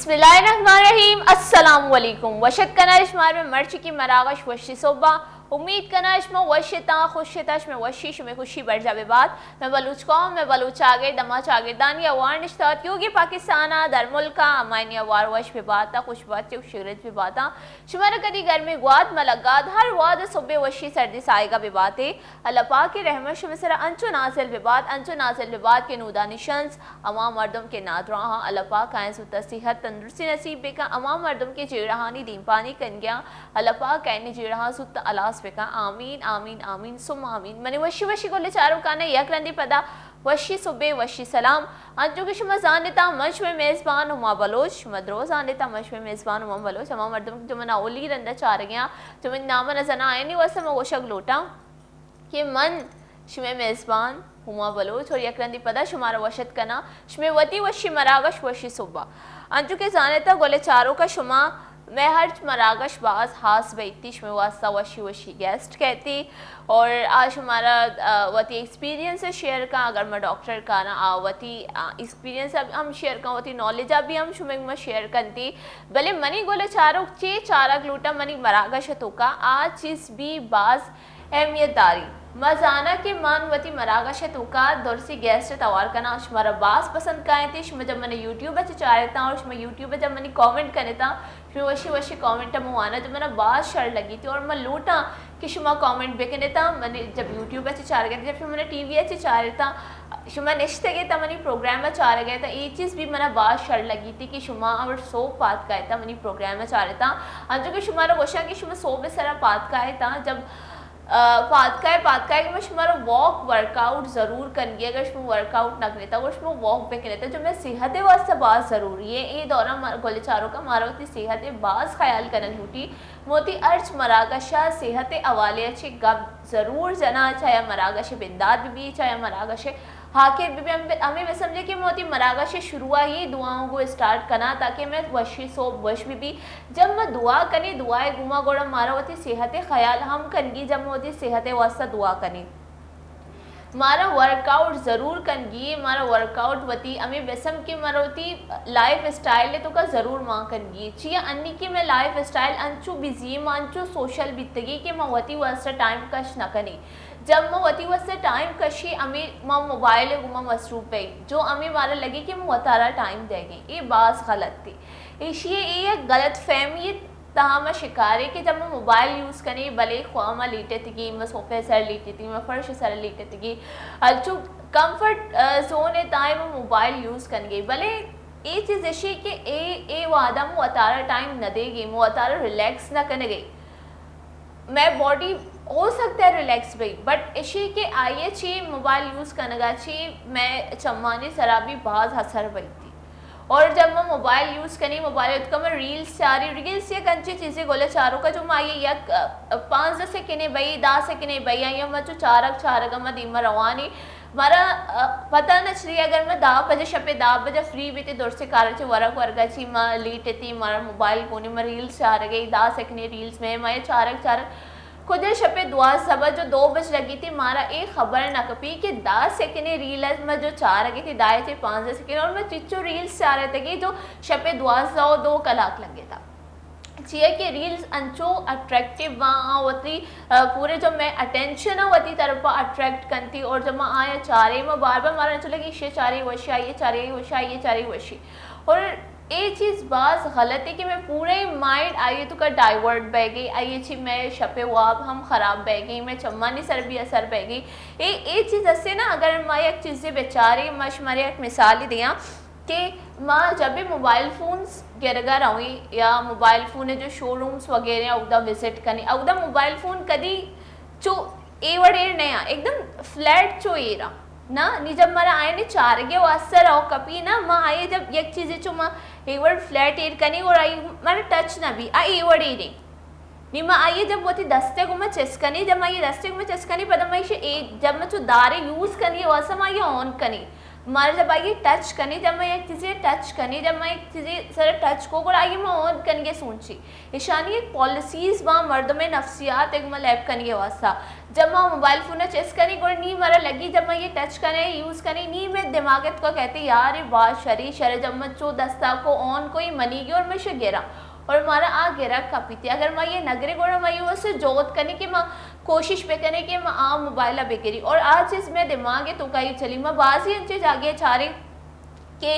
बिस्मिल्लाहिर्रहमानिर्रहीम अस्सलाम वालेकुम वशत कनाशमार में मर्च की मरागश वशी सोबा उम्मीद कनाश में वशता खुशताश में वशिश में खुशी बढ़ जावे बात मैं बलूच कौम में बलूच आगे दमा चागे दानी अवार निश्तात योगी पाकिस्तान दर मुल्का अमायनी अवार वश पे बाता खुश बात शिगरत पे बाता शुमार कदी गर्मी ग्वाद मलगाद हर वाद सुबह वशी सर्दी साएगा बे बाते अल्लाह पाक की रहमत शमसरा अंचो नाजिल बे बात के नूदा निशंस अवाम मर्दम के नादराहा अल्लाह पाक आए सुता सेहत तंदुरुस्ती नसीब बेका अवाम मर्दम के जीड़हानी दीन पानी कन गया अल्लाह पाक कहने जीड़हा सुता अलास बेका आमीन आमीन आमीन सुम आमीन मने वशी वशी को ले चारों काने यक रंदी पदा वशी सुबह वशी सलाम अंजू के शुमा जानता मंच में मेज़बान हुमा बलोच मदरोज जानता मंच में मेज़बान हुमा बलोच अमा मर्दम जो मना ओली रंदा चार गया जो मन नाम नजना आए नहीं वैसे मैं वशक लोटा कि मन शुमे मेज़बान हुमा बलोच और यक रंदी पदा शुमारा वशत कना शुमे वती वशी मरागश वशी सुबह अंजू के जानता गोले चारों का शुमा मैं हर मरागश बाज हास बैती में वास्ता वशी वशी गेस्ट कहती और आज हमारा वती एक्सपीरियंस शेयर का अगर मैं डॉक्टर का ना वती एक्सपीरियंस अब हम शेयर का वती नॉलेज अभी हम शुमेंग में शेयर करती भले मनी गोले चारों चे चारा ग्लूटा मनी मरागश तो का आज चीज भी बाज अहमियत दारी मजाना के मानवती मरागश तुका दरसी गेस्ट तवार का ना शुमारा बास पसंद काए थे शुमा जब मैंने यूट्यूब पे चाहे था और शुमा यूट्यूब पे जब मैंने कमेंट करे था फिर वशी वशी कमेंट मुआना जब मैंने बास शर लगी थी और मैं लूटा कि शुमा कमेंट बेकने था मैंने जब यूट्यूब पे चाह गए थे जब फिर मैंने टीवी अच्छे चाह था शुमा निश्चित गए था मैंने प्रोग्राम में चाह गया था ये चीज़ भी मैंने बास शर लगी थी कि शुमा और सो पात का था मैंने प्रोग्राम में चाह था अंजो कि शुमारा वशा कि शुमा सो में सारा पात का था जब पातकाय मैं शुमारा वॉक वर्कआउट ज़रूर कर गया अगर शुमा वर्कआउट ना करे था और शुमा वॉक पे करे था जो मैं सेहत वास्ते बात ज़रूरी है ये दौरा गोले चारों का मारा होती सेहत बास ख्याल करन झूठी मोती अर्च मरागशा सेहत अवाले अच्छे गप ज़रूर जना चाहे मरागश बिंदाद भी चाहे मरागश हाके भी हमें वे समझे कि मोती मरागश शुरुआ ही दुआओं को स्टार्ट करना ताकि मैं वशी सोब वश भी जब मैं दुआ करी दुआए गुमा गोड़ा मारा होती सेहत ख्याल हम कनगी जब मोती सेहत वास्ता दुआ करी मारा वर्कआउट ज़रूर कनगी मारा वर्कआउट वती अमी बेसम की मरोती लाइफ स्टाइल तो का ज़रूर माँ कनगी चिया अन्नी की मैं लाइफ स्टाइल अंचू बिजी अंचू सोशल बितगी कि मैं वती वास्ता टाइम कश न कनी जब मैं वती वास्ते टाइम कशी अमी माँ मोबाइल गुमा मसरूफ पे जो अमी मारा लगी कि मैं वतारा टाइम देगी ये बात गलत थी ये गलत फहमी तहाँ मैं शिकार है कि जब मैं मोबाइल यूज़ करी भले ख्वा मैं लेटे थी मैं सोफे सर लेटी थी मैं फर्श सर लेटे थी जो कम्फर्ट जोन है ताए मैं मोबाइल यूज़ कर गई भले ये चीज़ ऐसी कि ए वादा मैं अतारा टाइम न देगी मैं अतारा रिलैक्स न करने गई मैं बॉडी हो सकता है रिलैक्स भाई बट ऐसी कि आइए ची मोबाइल यूज़ करने गा ची मैं चम्मानी शराबी बाज हसर बई थी और जब मैं मोबाइल यूज़ करी मोबाइल तो मैं रील्स चारी रील्स ये कंची चीज़ें गोले चारों का जो मैं ये 5 से किने बई 10 से किने बई आई मैं जो चारक मैं दीमा रवानी मारा पता न चली अगर मैं 10 बजे शपे 10 बजे फ्री भी थी दूर से कार चे वरक वर्गा ची मैं लीट थी मारा मोबाइल कोने में रील्स चार गई 10 से किने रील्स में मैं चारक खुद शपे दुआ सब जो 2 बज लगी थी मारा एक खबर ना कपी कि 10 सेकंड रील में जो चार लगी थी दाए थे 5 सेकंड और मैं चिच्चो रील्स चाह रहे थे कि जो शपे दुआ 2 कलाक लगे था चाहिए कि रील्स अंचो अट्रैक्टिव वहाँ होती पूरे जो मैं अटेंशन होती तरफ अट्रैक्ट करती और जब मैं आया चारे में बार बार मारा चला कि इसे चारे वशी आइए चारे वशी आइए चारे वशी और ये चीज़ बात गलत है कि मैं पूरे माइंड आइए तो का डाइवर्ट बह गई आइए छी मैं शपे वाब हम ख़राब बह गई मैं चम्मानी सर भी असर बह गई ये चीज़ ऐसे ना अगर मैं एक चीज़ें बेचारी मैं हमारे एक मिसाल ही दिया कि मैं जब भी मोबाइल फ़ोन्स गिरगा रही या मोबाइल फ़ोन जो शोरूम्स वगैरह उदा विजिट करनी उदा मोबाइल फ़ोन कदी चो एवड़ एड़ नया एकदम फ्लैट चो एरा ना नी जब मारा आए ने चार गे वास्ते रहो कपी ना माँ आए जब एक चीज़ चो माँ एवड़ फ्लैट एयर कनी और आई मारा टच ना भी आ एवड़ एरे नी माँ आइए जब वो थी दस्ते को मैं चेस्कनी जब मैं ये दस्ते को मैं चेस्कनी पता मैं इसे जब मैं जो दारे यूज़ करी वैसा मैं ये ऑन करी हमारे जब आइए टच करनी, जब मैं एक चीज़ें टच करनी, जब मैं एक चीज़ें सर टच को आइए मैं ऑन करके सोची ईशानी एक पॉलिसीज़ वहाँ मर्द में नफ्सियात एक मैं लैब करने वास्ता जब मैं मोबाइल फ़ोन चेस करी और नी मरा लगी जब मैं ये टच करें यूज़ करें नी मैं दिमाग को कहते यार ये बात शरी शर जब मैं चो दस्ता को ऑन कोई मनी गई और मैं शे गिरा और हमारा आ गिरा कपी थी अगर मैं ये नगरे गोड़ा मैं ये उससे जोत करने की मैं कोशिश पे करने की मैं आ मोबाइल अब करी और आज इसमें दिमाग है तो कहीं चली मैं बाजी अच्छे जागे चाह रही कि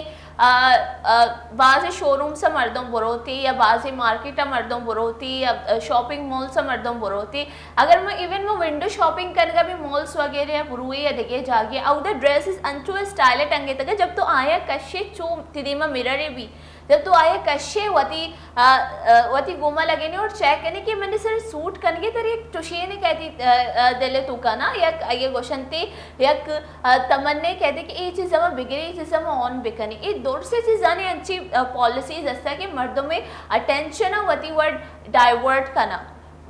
बाज़ शोरूम से मर्दों बुरोती या बाज़ मार्केट मर्दों बुरोती या शॉपिंग मॉल से मर्दों बुरोती अगर मैं इवन मैं विंडो शॉपिंग करने भी मॉल्स वगैरह या बुरुए या दिखे जागे उधर ड्रेसेस अंचो स्टाइल टंगे तक जब तो आया कशे चो तिदीमा मिरर भी जब तो आए कशे वती गोमा लगे नहीं और चेक करने कि मैंने सर सूट करने तेरी टुशिए ने कहती दिले तू का ना या ये गोशंती या तमन्ने कहते कि ये चीज़ हम बिगड़ी ये चीज़ हम ऑन बिकनी ये दूर से चीज़ा ने अच्छी पॉलिसीज ऐसा कि मर्दों में अटेंशन वती वर्ड डाइवर्ट करना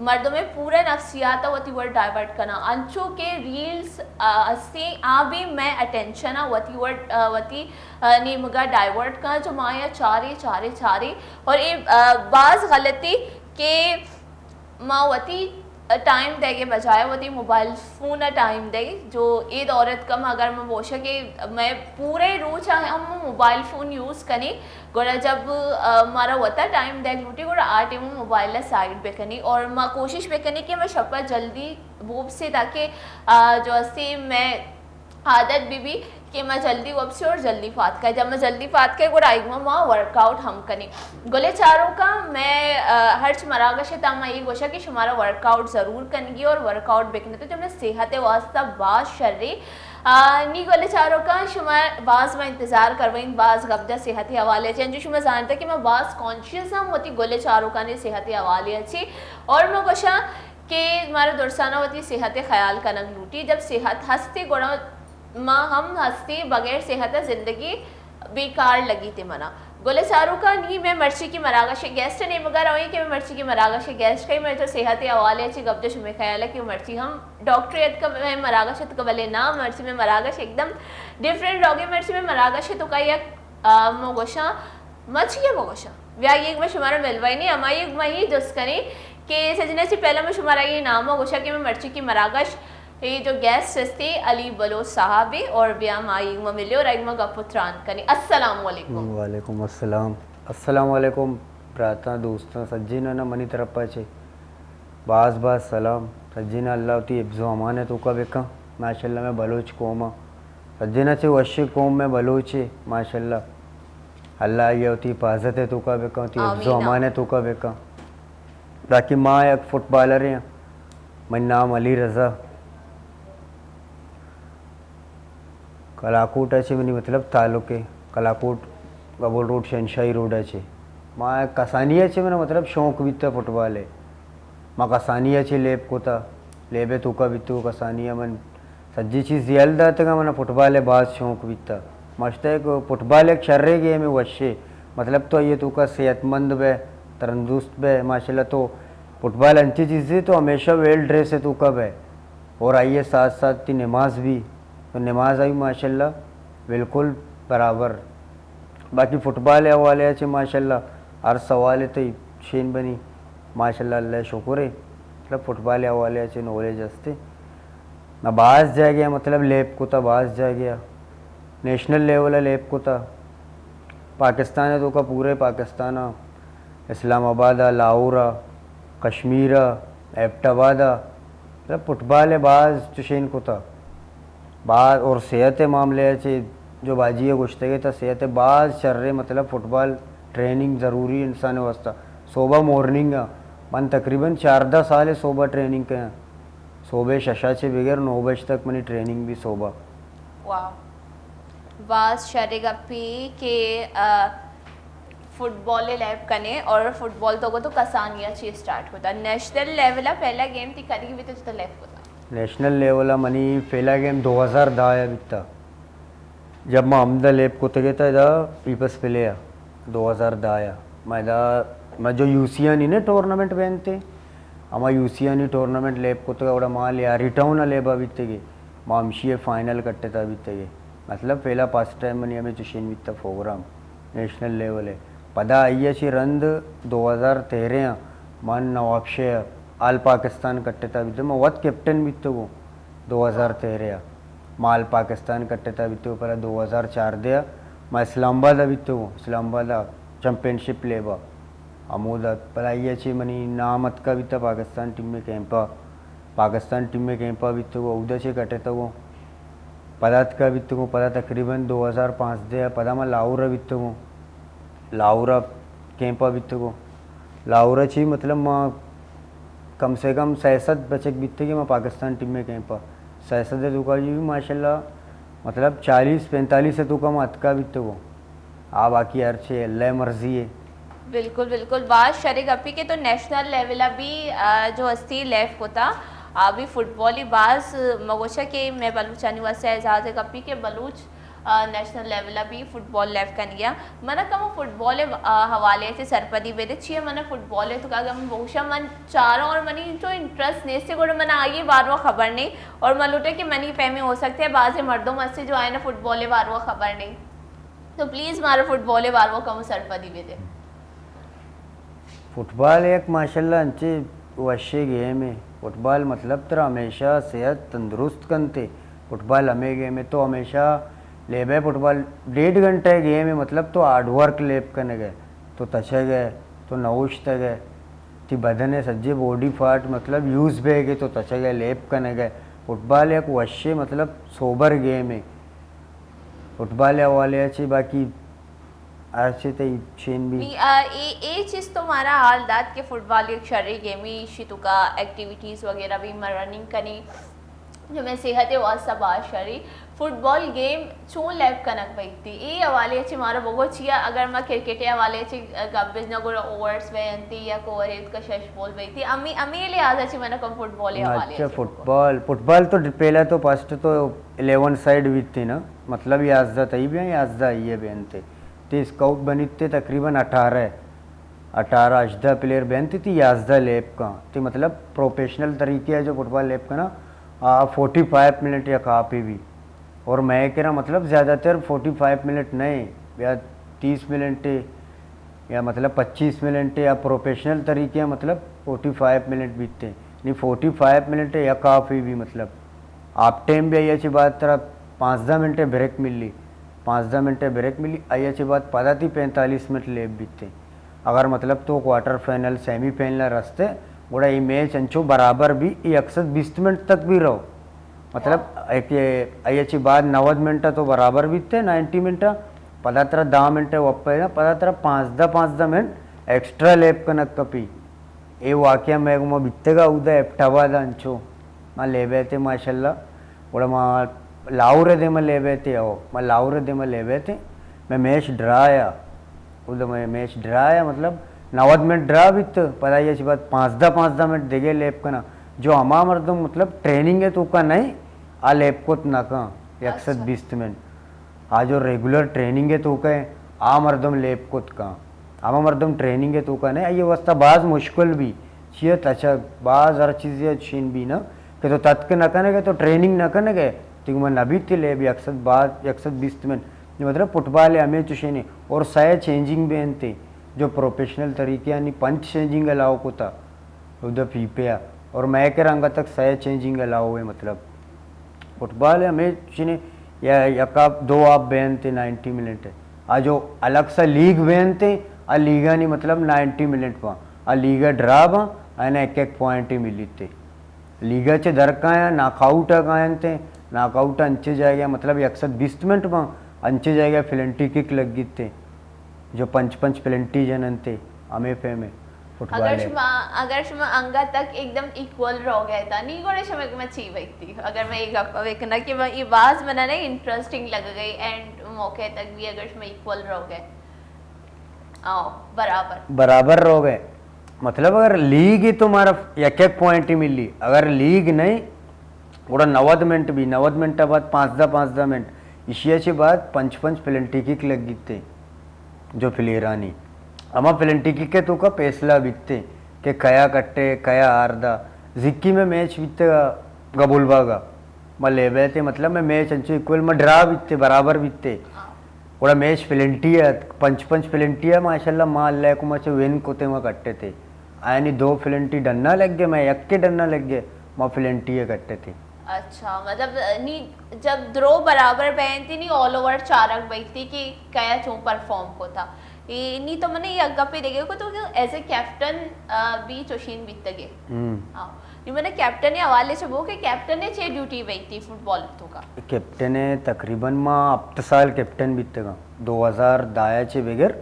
मर्दों में पूरा नफ्सियात वती वर्ड डाइवर्ट करना अंचो के रील्स से आ भी मैं अटेंशन वती वर्ड वती नीमगा डाइवर्ट का जो माया चारे चारे चारे और ये बाज़ गलती के माँ वती टाइम दे के बजाय वती मोबाइल फ़ोन टाइम दे जो ईद औरत कम अगर मैं बोशा कि मैं पूरे रोज हम मोबाइल फ़ोन यूज़ करें गोरा जब हमारा होता टाइम दे लूटी गोरा आटे में मोबाइल साइड पे करनी और मैं कोशिश पे करनी कि मैं शपा जल्दी वो से ताकि जो से मैं आदत भी कि मैं जल्दी वब से और जल्दी फात का जब मैं जल्दी फात के गोरा आईगुआ वहाँ वर्कआउट हम करें गोले चारों का मैं हर्च मरागा से तामा ये गोशा कि हमारा वर्कआउट ज़रूर करेंगी और वर्कआउट बेकने तो जब मैं सेहत वास्ता बाज शर्री नी गोले चारों का शुमार बाज़ में इंतज़ार करवाई बाज़ गब्जा सेहत हवाले अच्छे जो शुमार जानता कि मैं बाज़ कॉन्शियस हम होती गोले चारों का ने सेहत हवाले अच्छी और मैं गोशा कि हमारा दुरसाना होती सेहत ख्याल का नंग लूटी जब सेहत हंसते गोड़ा माँ हम हंसती बगैर सेहत ज़िंदगी बेकार लगी थी मना गोले चारों का नहीं मैं मर्ची की मरागश गेस्ट ने मगर आई कि मैं मर्ची की मरागश गेस्ट कहीं मैं जो सेहत हवाले अच्छी गब्जे शुमे ख्याल है कि मर्ची हम डॉक्टरेट का मैं मरागश तो कबले ना मर्ची में मरागश एकदम डिफरेंट रहोगे मर्ची में मरागश तो का एक मोगोशा मच गया मोगोशा व्या एक मैं शुमारा मिलवाई नहीं हमारी एक मही जस करी कि सजना से पहला मैं शुमारा ये नाम मोगोशा कि मैं मर्ची की मरागश ये जो गेस्ट थे अली बलोच साहब और व्याम आईगमा मिले और आईगमा का पुत्रान करी अस्सलाम वालेकुम वालेकुम अस्सलाम अस्सलाम वालेकुम प्राता दोस्तों सज्जीना ना मनी तरप्पा छे बास बास सलाम सज्जीना अल्लाह ती इब्ज़ो अमान है तो का बेका माशाल्लाह मैं बलोच कौम सज्जीना से वशी कौम में बलोच है माशाल्लाह अल्लाह ये होती हिफाजत है तो का बेका ती इब्ज़ो अमान है तो का बेका बाकी माँ एक फुटबॉलर हैं मेरा नाम अली रज़ा कलाकोट अच्छे मैंने मतलब तालुके कलाकोट बबोल रोड शहनशाही रोड अच्छे माँ कसानी अच्छे मैंने मतलब शौक भी था फुटबॉल है माँ कसानी अच्छे लेब को था लेबे तो का भी तो कसानिया मन सज्जी चीज़ जल्दा था मैंने फुटबॉल है बात शौक भी था मस्त है कि फुटबॉल एक शर्रे गेम है वशे मतलब तो ये तो का सेहतमंद बे तंदुरुस्त बे माशाल्लाह तो फुटबॉल अच्छी चीज़ है तो हमेशा वेल ड्रेस है तो कब है और आइए साथ साथ की नमाज भी तो नमाज आई माशाल्लाह बिल्कुल बराबर बाकी फुटबॉल हवाले अच्छे माशाल्लाह हर सवाल तो शेन बनी माशाल्लाह अल्लाह शुक्र है मतलब फुटबॉल हवाले अच्छे नॉलेज हंसते ना बाहर जा गया मतलब लेब को था बाहर जा गया नेशनल लेवल लेब को था पाकिस्तान है तो का पूरे पाकिस्तान इस्लामाबाद लाहौर कश्मीर एबटाबाद मतलब फुटबॉल है बाज चुशेन को था बात और सेहत मामले अच्छे जो बाजी है गुश्ते था सेहत बाज चल रहे मतलब फुटबॉल ट्रेनिंग ज़रूरी इंसान वास्ता सुबह मॉर्निंग मन तकरीबन 4-10 साल है सुबह ट्रेनिंग के सुबह शशा से बगैर 9 बजे तक मनी ट्रेनिंग भी सुबह वाह बाज शरेगा पी के फुटबॉल लैब कने और फुटबॉल तो कसानिया चीज स्टार्ट होता नेशनल लेवल पहला गेम थी करी भी तो लैब होता नेशनल लेवल मनी पहला गेम 2010 बिकता जब मैं अहमदा लेब को गया था पीपल्स प्ले 2010 मैं जो यूसिया नहीं ना टूर्नामेंट पहनते हम यूसिया नहीं टूर्नामेंट लेब को तो माँ लिया रिटाउन लेब बीते गे मामशी फाइनल कट्टे था बीते गे मतलब पहिला पास्ट टाइम मनी आम्ही चुशेन वित्त प्रोग्राम नॅशनल लेवल आहे पदा आय्याची रंद 2013 मन नवाबशे आल पाकिस्तान कट्टेता वित्त मग वत कॅप्टन वित्त वो 2013 माल पाकिस्तान कट्टेता वित्त पहला 2004 दिया मैं इस्लामाबाद वित्त वो इस्लामाबाद चैंपियनशिप लेबा अमूदा पहला आय्याची मनी नामत का वित्त पाकिस्तान टीम में कैंपा वित्त वो उधर से कटेता वो पदात का वित्त को पदा तकरीबन 2005 दे पदा में लाहौर वित्त को लाहौर कैंपा वित्त को लाहौर ची मतलब मैं कम से कम 67 बचक वित्त के मैं पाकिस्तान टीम में कैंपा 67 तुका जी भी माशाल्लाह मतलब 40-45 से तुका मैं अतका वित्त को आ बाकी हर छे अल्लाह मर्जी है बिल्कुल बिल्कुल बात शरीक अपी के तो नेशनल लेवल अभी जो अस्ती लेफ्ट होता अभी फुटबॉली बाज मगोशा के मैं बलूचानी वैसे एजाज कपी के बलूच नेशनल लेवल अभी फुटबॉल लेफ्ट कर गया मन कम फुटबॉल हवाले से सरपदी बेदे चाहिए मन फुटबॉल तो का बहुशा मन चारों और मनी जो इंटरेस्ट ने से गोड़े मन आइए बारवा खबर नहीं और मलूटे कि मनी पैमे हो सकते हैं बाजे मर्दों मत से जो आए ना फुटबॉल बारवा खबर नहीं तो प्लीज़ मारो फुटबॉल बारवा कम सरपदी बेदे फुटबॉल एक माशाल्लाह अंचे वश्य गेम है फुटबॉल मतलब तो हमेशा सेहत तंदुरुस्त करते फुटबॉल हमें गेम है तो हमेशा लेब है फुटबॉल 1.5 घंटे गेम है मतलब तो हार्ड वर्क लेब करने गए तो तछे गए तो नौश तक गए ती बदन है सज्जे बॉडी पार्ट मतलब यूज़ भी गए तो तछे गए लेब करने गए फुटबॉल एक वश्य मतलब सोबर गेम है फुटबॉल वाले अच्छी बाकी अच्छे तो चेन भी ये चीज़ तो हमारा हाल दात के फुटबॉल एक शरीर गेमी शितु का एक्टिविटीज़ वगैरह भी रनिंग करी जो मैं सेहत है वह सब शरीर फुटबॉल गेम चो लैब कनक बैठती ये हवाले अच्छी मारा बहुत छिया अगर मैं क्रिकेट हवाले अच्छी गब्बिज न गोरा ओवर्स बैठती या कोवरेज का शश बॉल बैठती अम्मी अम्मी ले आज अच्छी मैंने कम फुटबॉल हवाले अच्छा फुटबॉल तो पहला तो फर्स्ट तो 11 साइड बीतती ना मतलब याजदा तई भी याजदा ये बेनते ते स्काउट बनीते तकरीबन 18 अजदा प्लेयर बनती थी याजदा लेब का तो मतलब प्रोफेशनल तरीके है जो फुटबॉल लेब का ना 45 मिनट या काफ़ी भी और मैं कह रहा मतलब ज़्यादातर 45 मिनट नहीं या 30 मिनट या मतलब 25 मिनट या प्रोफेशनल तरीके मतलब 45 मिनट बीतते नहीं 45 मिनट या काफ़ी भी मतलब आप टाइम भी आई बात तरह 5-10 मिनट ब्रेक मिली 5-10 मिनट ब्रेक मिली आई बात पता थी 45 मिनट लेब बीतते अगर मतलब तो क्वार्टर फाइनल सेमीफाइनल रस्ते बड़ा ये मैच अंचो बराबर भी ये अक्सर 20 मिनट तक भी रहो मतलब एक अच्छी बात 90 मिनट तो बराबर बीतते 90 मिनट पदा तरह 10 मिनट वप्पे पदा तरह 5-10 मिनट एक्स्ट्रा लेब कनक कपी ये वाक्य मैं बीतेगा उदा एप्टावादा अंचो माँ लेबे थे माशाल्लाह बड़ा माँ लाहौर दे में लेबे थे आओ मैं लाहौर दे में लेबे थे मैं मैच ड्राया उधर मैं मैच ड्राया मतलब 90 मिनट ड्रा बीत पता ही अच्छी बात 5-10 मिनट देगे लेब का ना जो हमारा मर्दम मतलब ट्रेनिंग है तो का नहीं आ लेब को ना का 120 मिनट आ जो रेगुलर ट्रेनिंग है तो का आ मर्दम लेब को का आमा मर्दम ट्रेनिंग है तो का नहीं ये वस्ता बाज मुश्किल भी चाहिए अच्छा बाज हर चीज़ छीन भी ना कि तो तत्क न करने तो ट्रेनिंग न करने गए तो मैं नबी थे ले भी अक्सर बाज 120 मिनट मतलब फुटबॉल है हमें चुशेने और साय चेंजिंग भी थे जो प्रोफेशनल तरीके यानी पंच चेंजिंग अलाउ को था उधर फीपे और मैं के रंगा तक साय चेंजिंग अलाउ है मतलब फुटबॉल है हमें चुने या यका 2 आप बैन थे 90 मिनट है आ जो अलग सा लीग बैन थे आ लीगा नहीं मतलब 90 मिनट पा आ लीगा ड्रा बा आना एक पॉइंट ही मिली थे लीगा चे दर का नाकआउट का थे नाकआउट अंचे जाएगा मतलब 120 मिनट पा अंचे जाएगा फिलेंटी किक लग गई थे जो पंच फिलेंटी जनन थे हमें फे में फुटबॉल अगर शुमा अंगा तक एकदम इक्वल रह गया था नहीं गोड़े शुमा में ची थी अगर मैं एक हफ्ता देखना कि ये बात बनाने इंटरेस्टिंग लग गई एंड मौके तक भी अगर शुमा इक्वल रह गए आओ बराबर रह गए मतलब अगर लीग ही तुम्हारा एक पॉइंट ही मिली अगर लीग नहीं थोड़ा 90 मिनट भी 90 मिनट बाद 5-10 मिनट इशियाची बाद पंच फिलेंटी किक लग गई थे जो फिलेरानी अमा फिलेंटी किक के तो का फैसला बीतते कि कया कट्टे कया हारदा जिक्की में मैच बीतते गबुलबागा मैं लेबे थे मतलब मैं मैच अंचु इक्वल में ड्रा बीतते बराबर बीतते थोड़ा मैच फिलेंटी है पंच फिलेंटी है माशाल्लाह माँ अल्लाह को मचे विन कोते वहाँ कट्टे थे आया नहीं 2 फिलेंटी डन्ना लग गए मैं एक के डन्ना लग गए माँ फिलेंटी है कट्टे थे। अच्छा मतलब नी जब द्रो बराबर बहनती नहीं ऑल ओवर चारक बैठती कि क्या चो परफॉर्म को था ये नहीं तो मैंने ये अग्गा पे देखे को तो एज ए कैप्टन भी चोशीन बीत गए हाँ ये मैंने कैप्टन या हवाले से वो कि कैप्टन ने चे ड्यूटी बैठती फुटबॉल तो का कैप्टन ने तकरीबन माँ अब साल कैप्टन बीतेगा 2010 चे बगैर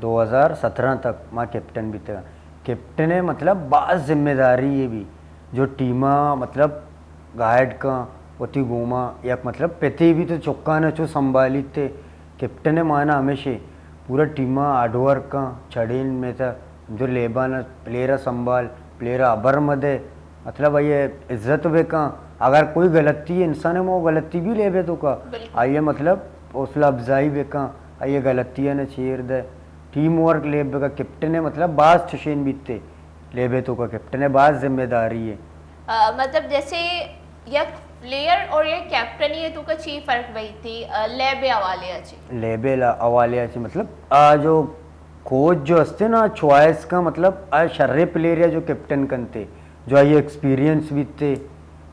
2017 तक माँ कैप्टन बीतेगा कैप्टन है मतलब बास जिम्मेदारी ये भी जो टीमा मतलब गाइड का होती घूमा या मतलब पेते भी तो चौका न चो संभालित थे कैप्टन ने माना हमेशा पूरा टीमा हार्डवर्क का छड़ीन में था जो लेबा न प्लेयर संभाल प्लेयर अबर मदे मतलब ये इज्जत बे का अगर कोई गलती है इंसान है वो गलती भी ले बे तो का आइए मतलब हौसला अफजाई बे का आइए गलती है न चेर दे टीम वर्क ले बे का कैप्टन है मतलब बास चुशेन बीतते ले बे तो का कैप्टन है बास जिम्मेदारी है मतलब जैसे यह प्लेयर और ये कैप्टन ये तो का ची फर्क वही थी लेबे हवाले अच्छी लेबे हवाले अच्छी मतलब जो कोच जो हस्ते ना चॉइस का मतलब शर्रे प्लेयर या जो कैप्टन करते जो ये एक्सपीरियंस भी थे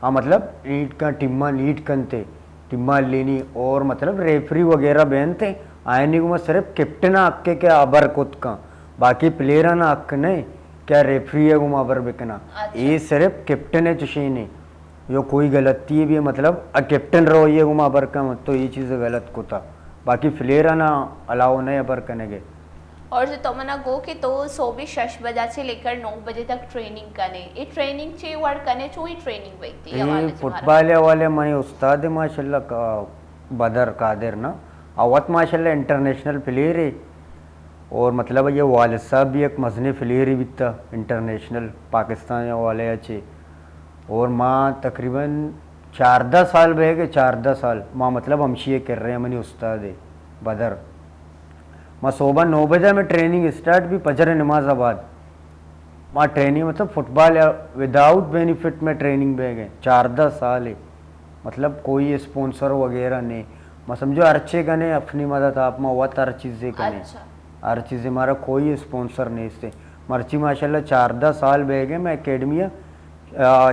हाँ मतलब नीट का टिम्मा नीट करते टिम्मा लेनी और मतलब रेफरी वगैरह बहन थे आने को सिर्फ कैप्टन अक्के क्या अबर खुद का बाकी प्लेयर ना अक्क नहीं क्या रेफरी है वो अबर बेकना ये सिर्फ कैप्टन है चुशी नहीं जो कोई गलती भी है मतलब कैप्टन रहो ये वो अबर का मत तो ये चीज़ गलत को था बाकी प्लेयर ना अलाउ नहीं अबर करने के और जो तो मना गो कि तो 6 बजे से लेकर 9 बजे तक ट्रेनिंग करने ये ट्रेनिंग चे वर्ड करने चो ही ट्रेनिंग बैठती है फुटबॉल वाले मने उस्ताद माशाल्लाह का बदर कादिर ना अवत माशाल्लाह इंटरनेशनल प्लेयर है और मतलब ये वालिद साहब भी एक मजने प्लेयर ही बीता इंटरनेशनल पाकिस्तान वाले अच्छे और माँ तकरीबन 4-10 साल बह गए 4-10 साल माँ मतलब हमशी कर रहे हैं मनी उस्ताद है बदर माँ सुबह 9 बजे में ट्रेनिंग स्टार्ट भी फजर नमाजाबाद माँ ट्रेनिंग मतलब फुटबॉल या विदाउट बेनिफिट में ट्रेनिंग बह गए 4-10 साल है मतलब कोई स्पॉन्सर वगैरह नहीं मैं समझो हर चीज़ का नहीं अपनी मदद आप माँ वत हर चीज़ें का नहीं हर चीज़ हमारा कोई स्पॉन्सर नहीं इससे मर्ची माशाल्लाह 4-10 साल बह गए मैं एकेडमिया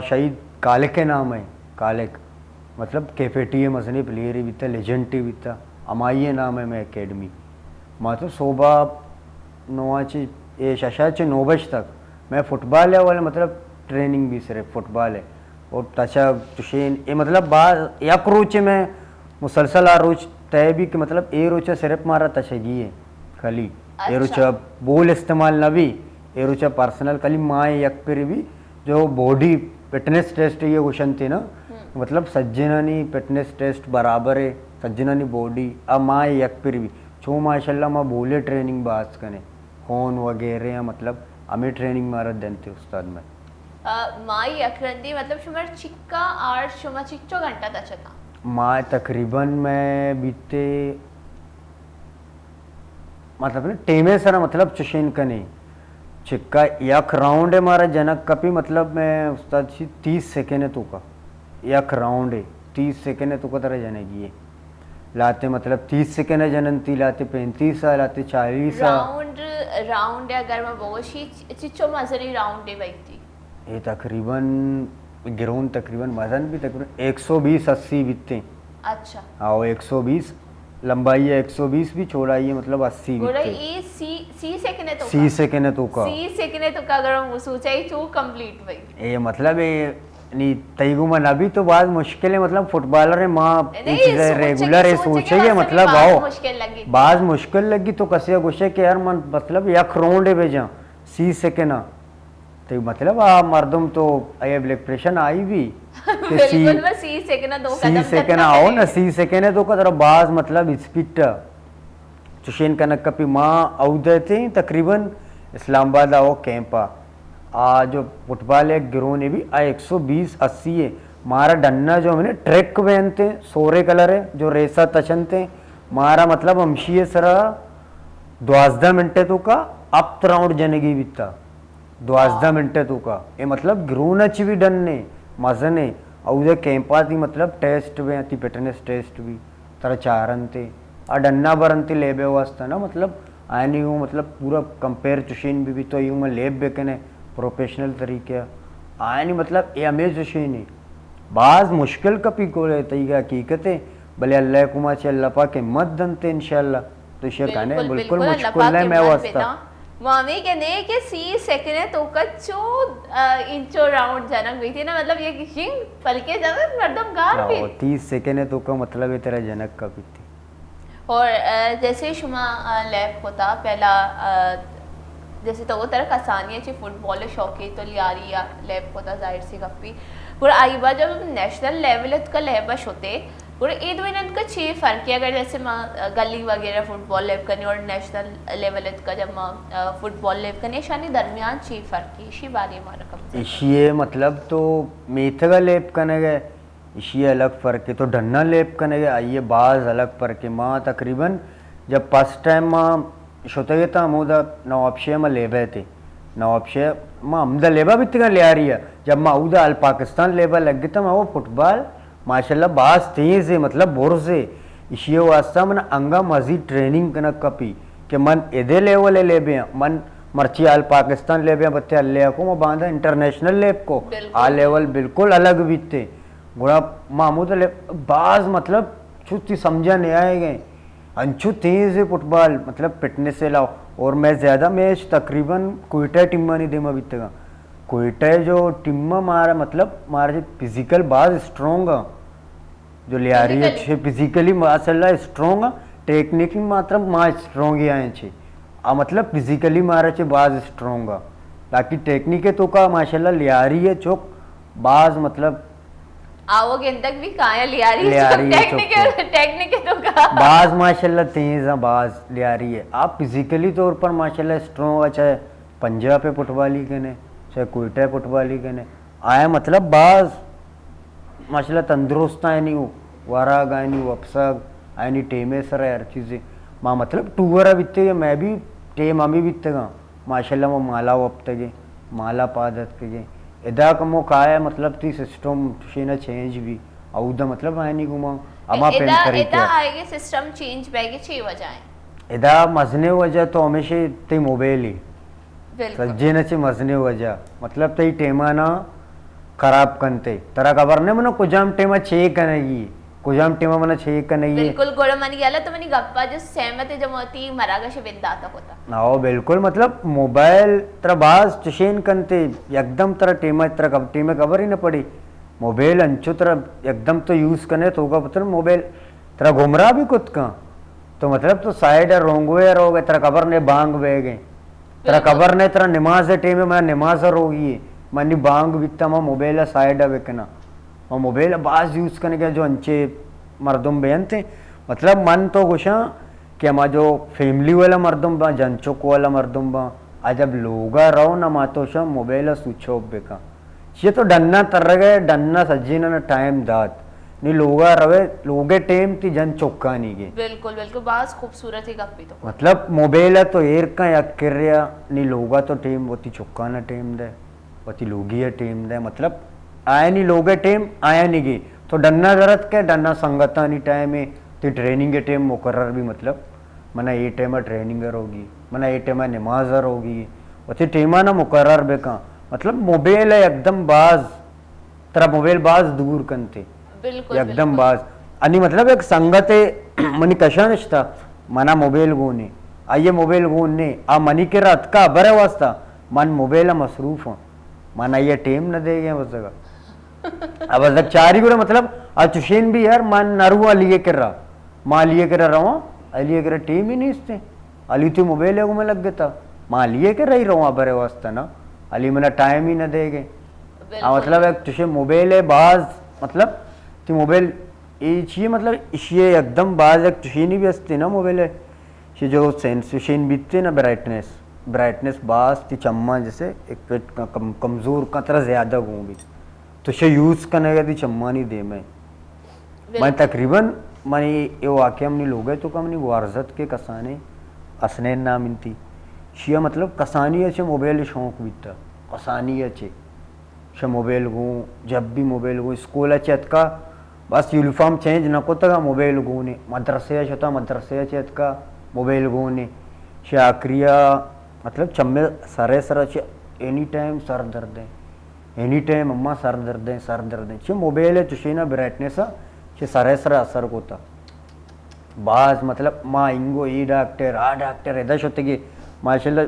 शहीद कालिक के नाम है कालिक मतलब कैफेटी मसनी प्लेयर ही बीता लेजेंड ही बीता अमाइए नाम है मैं एकेडमी माँ तो सुबह 9 ये शशाचे 9 बजे तक मैं फुटबॉल है वाले मतलब ट्रेनिंग भी सिर्फ फुटबॉल है और तशा तुशेन ये मतलब बात एक रोच में मुसलसल आ रोच तय भी कि मतलब ए रोचा सिर्फ मारा तशगी है खाली ए रोचा बोल इस्तेमाल न भी ए रोचा पर्सनल खाली माँ एक पर भी जो बॉडी फिटनेस टेस्ट ये क्वेश्चन थे ना मतलब सज्जनानी फिटनेस टेस्ट बराबर है सज्जनानी बॉडी अब माँ एक पर भी छो माशाल्लाह माँ बोले ट्रेनिंग बात करें फोन वगैरह मतलब हमें ट्रेनिंग मारत देते उस्ताद में माई अखरंदी मतलब शुमर चिक्का और शुमर चिक्चो घंटा तक था माँ तकरीबन मैं बीते मतलब ना टेमे सरा मतलब चुशेन का नहीं चिक्का एक राउंड है हमारा जनक कपी मतलब मैं उस्ताद 30 सेकेंड है तू का एक राउंड है 30 सेकेंड है तू का तरह जनेगी है लाते मतलब 30 सेकेंड है जननती लाते 35 लाते 40 राउंड अगर मैं बोशी चिच्चो मजरी राउंड है बैठती ये तकरीबन गिरोन तकरीबन वजन भी तकरीबन 120-80 बीतते अच्छा हाँ 120 लंबाई है 120 भी चौड़ाई है मतलब 80 ये सी सेकंड है तो सी सेकंड है तो का सी सेकंड है तो का अगर हम सोचा ही तो कंप्लीट भाई ये मतलब ये नहीं तईगु मन अभी तो बहुत मुश्किल है मतलब फुटबॉलर है माँ रेगुलर है सोचेगे मतलब आओ बाज मुश्किल लगी तो कसे गुस्से के यार मन मतलब एक राउंड है भेजा 30 सेकेंड तो मतलब मर्दम तो ये ब्लड प्रेशर आई भी सी सेकेंड आओ ना 30 सेकेंड है तो का बाज मतलब स्पीड चुशेन कनक कपी माँ आउ देते तकरीबन इस्लामाबाद आओ कैंपा जो फुटबॉल है गिरोने भी 120-80 है मारा डन्ना जो हमने ट्रैक पहनते सोरे कलर है जो रेसा तचनते मारा मतलब हमशी सरा 12 मिनटे तो का अप राउंड जनेगी बीता 12 मिनटे तो का ये मतलब गिरोना भी डन ने मजने और उधर कैंपा थी मतलब टेस्ट में थी फिटनेस टेस्ट भी तरह चारन थे और डन्ना बरन थी लेबे वास्ता ना मतलब आए नहीं हूँ मतलब पूरा कंपेयर चुशीन भी तो यूँ मैं लेब बेकने प्रोफेशनल तरीके आए नहीं मतलब ये हमें चुशीन ही बाज मुश्किल का पी को रहता ही हकीकत है भले अल्लाह कुमा चे अल्लाह पाक के मत दनते इंशाल्लाह तो ये कहने बिल्कुल मुश्किल है मैं वास्ता मामी कहने कि सी सेकंड तो कच्चो इंचो राउंड जनक भी थी ना मतलब ये किंग पलके जनक मर्दम गार भी 30 सेकंड है तो का मतलब है तेरा जनक का भी थी और जैसे शुमा लैब होता पहला जैसे तो वो तरह आसानी है फुटबॉल शौकी तो लियारी या लैब होता जाहिर सी गप्पी पूरा आई बार जब नेशनल लेवल का लहबश होते पूरे ईद में इनका छः फ़र्क है अगर जैसे माँ गली वगैरह फुटबॉल लेव करनी और नेशनल लेवल का जब माँ फुटबॉल लेव करनी शानी दरमियान छः फ़र्क है इसी बारे में रकम इसी मतलब तो मेथगा लेप करने गए इसी अलग फ़र्क है तो डन्ना लेप करने गए आइए बाज अलग फ़र्क है माँ तकरीबन जब फर्स्ट टाइम माँ शोते था मुदा नवाबशे में लेबे थे नवाबशे माँ अमदा लेबा भी तक ले आ रही है जब माँ उदा अल पाकिस्तान लेबा लग गया था माँ वो फुटबॉल माशाल्लाह बाज तेज है मतलब बोर से इसी वास्ता मन अंगा मजीद ट्रेनिंग कनक कपी कि मन एदे लेवल ले बे मन मर्ची आल पाकिस्तान ले बे बत्ते अल्ले को मैं बांधा इंटरनेशनल लेब को आ लेवल बिल्कुल अलग बीतते गुड़ा मामूद ले बाज मतलब छुट्टी समझा नहीं आए गए अंशु तेज है फुटबॉल मतलब फिटनेस से लाओ और मैं ज़्यादा मैच तकरीबन कोयटा टीम नहीं दे अभी तक कोयटा जो टीम मारा मतलब मारा जो फिजिकल बाज स्ट्रॉन्ग जो ले आ रही है फिजिकली माशाल्लाह स्ट्रॉन्ग टेक्निकली मात्र माँ स्ट्रॉन्ग ही आए छे आ मतलब फिजिकली मारे छे बाज स्ट्रॉन्ग बाकी टेक्निक तो का माशाल्लाह ले आ रही है चौक बाज मतलब आओ गेंदक भी काया ले आ रही है टेक्निक तो का बाज माशाल्लाह तेज है बाज ले आ रही है आप फिजिकली तौर पर माशाल्लाह स्ट्रॉन्ग है चाहे पंजाब पे फुटबॉली के ने चाहे कोयटा फुटबॉली के ने आया मतलब बाज माशाल्लाह तंदुरुस्त है नहीं वो वारा गाय नहीं वो अपसग आय नहीं टेमे सर है हर चीज़ें माँ मतलब टूवरा बीतते मैं भी टेम अमी बीतते गा माशाल्लाह वो माला वपते गे माला पादत के गे इदा कमो काया मतलब ती सिस्टम शेना चेंज भी औदा मतलब आय नहीं घुमा अमा पेन करी इदा आएगे सिस्टम चेंज बैगे छह वजह इदा मजने वजह तो हमेशा ते मोबाइल ही सज्जे न मजने वजह मतलब ते टेमा ना खराब कंते तरा खबर ने मनो कुजाम टेमा छे कनेगी कुजाम टेमा मना छे कनेगी बिल्कुल गोड़ा मन गया तो मनी गप्पा जो सहमत है जमती मरागा से बिंदाता होता आओ बिल्कुल मतलब मोबाइल तरा बाज चुशेन कंते एकदम तरा टेमा तरा कब टेमे खबर ही न पड़ी मोबाइल अंचो तरा एकदम तो यूज करने तो का पता मोबाइल तरा घुमरा भी कुछ का तो मतलब तो साइड रोंगवे रोगे तरा खबर ने बांग बह गए तरा खबर ने तरा नमाज टेमे मैं नमाज रोगी मनी बांग बिकता माँ मोबाइल साइड बेकना और मोबाइल बाज यूज़ करने के जो अंचे मर्दम बहन थे मतलब मन तो गुशा कि हमारा जो फैमिली वाला मर्दम बा जनचोक वाला मर्दम बा आज जब लोगा रहो ना मातोशा मोबाइल स्विच ऑफ बेका ये तो डन्ना तर गए डन्ना सज्जी ना टाइम दात नहीं लोगा रवे लोगे टेम थी जन चौका नहीं गए बिल्कुल बिल्कुल बाज खूबसूरत ही गप्पी तो मतलब मोबाइल है तो एर का यक कर रहा नहीं लोगा तो टेम होती चौका ना टेम दे होती लोगी है टेम दे मतलब आया नहीं लोगे टेम आया नहीं गई तो डन्ना जरत के डन्ना संगता नहीं टाइम है तो ट्रेनिंग के टाइम मुकर्रर भी मतलब मना ये टाइम ट्रेनिंगर होगी मना ये टाइम नमाजर होगी वती टेमा ना मुकर्रर बेका मतलब मोबाइल है एकदम बाज तेरा मोबाइल बाज दूर कंते एकदम बाज आणि मतलब एक संगत है मनी कशा नसता मना मोबाइल गोने आइए मोबाइल गोने आ मनी के रात का बरे वास्ता मन मोबाइल मसरूफ हो मन आइए टेम न दे गए बस जगह अब तक चारी गुड़ा मतलब आज चुशेन भी यार मन नरुआ लिए कर रहा माँ लिए कर रहा लिए कर टीम ही नहीं इससे अली तो मोबाइल है मैं लग गया था माँ लिए कर रही रहा बरे वास्ता ना अली मैंने टाइम ही न देगे मतलब एक तुझे मोबाइल है बाज मतलब ती मोबाइल ये चाहिए मतलब इसे एकदम बाज एक तुझे नहीं भी हंसते ना मोबाइल है ये जो सेंसेशन बीतते ना ब्राइटनेस बाज ती चम्मा जैसे एक कमज़ोर का तरह ज़्यादा घूम भी तो इसे यूज़ करने का ती चम्मा नहीं दे मैं तकरीबन मैंने ये वाक़या हमने लोग तो कम नहीं वारजत के कसाने असनैन नाम इनती शिया मतलब कसानी अच्छे मोबाइल शौक बीतता कसानी अच्छे मोबाईल घेऊ जब भी मोबाईल घेऊ स्कूलाचे आहेत का बस युनिफॉर्म चेंज नको तर मोबाईल घेऊन मदरसे होता मदरसे आहेत का मोबाईल घेऊन आखरिया मतलब चम्मे सरे सराचे एनी टाइम सर दर्द है एनी टाइम अम्मा सर दर्द है मोबाईल है तुझे ना ब्राइटनेस सरे सर असर होता बाज मतलब माँ इंगो ई डॉक्टर आ डॉक्टर एदा शोतेगे माशाल्लाह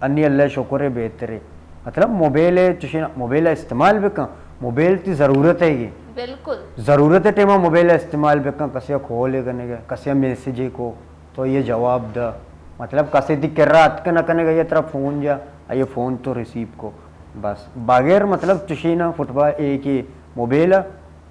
अन्नी अल्लाह शुक्र बेहतरे मतलब मोबाइल है तुझे मोबाइल इस्तेमाल बेका मोबाइल की ज़रूरत है ये बिल्कुल ज़रूरत है टेमा मोबाइल इस्तेमाल बेका कसे खोले करने का कसे मैसेज को तो ये जवाब दा मतलब कसे दी कर रात का ना करने का ये तरह फ़ोन जा ये फ़ोन तो रिसीव को बस बगैर मतलब तुझे ना फुटबॉल एक ही मोबाइल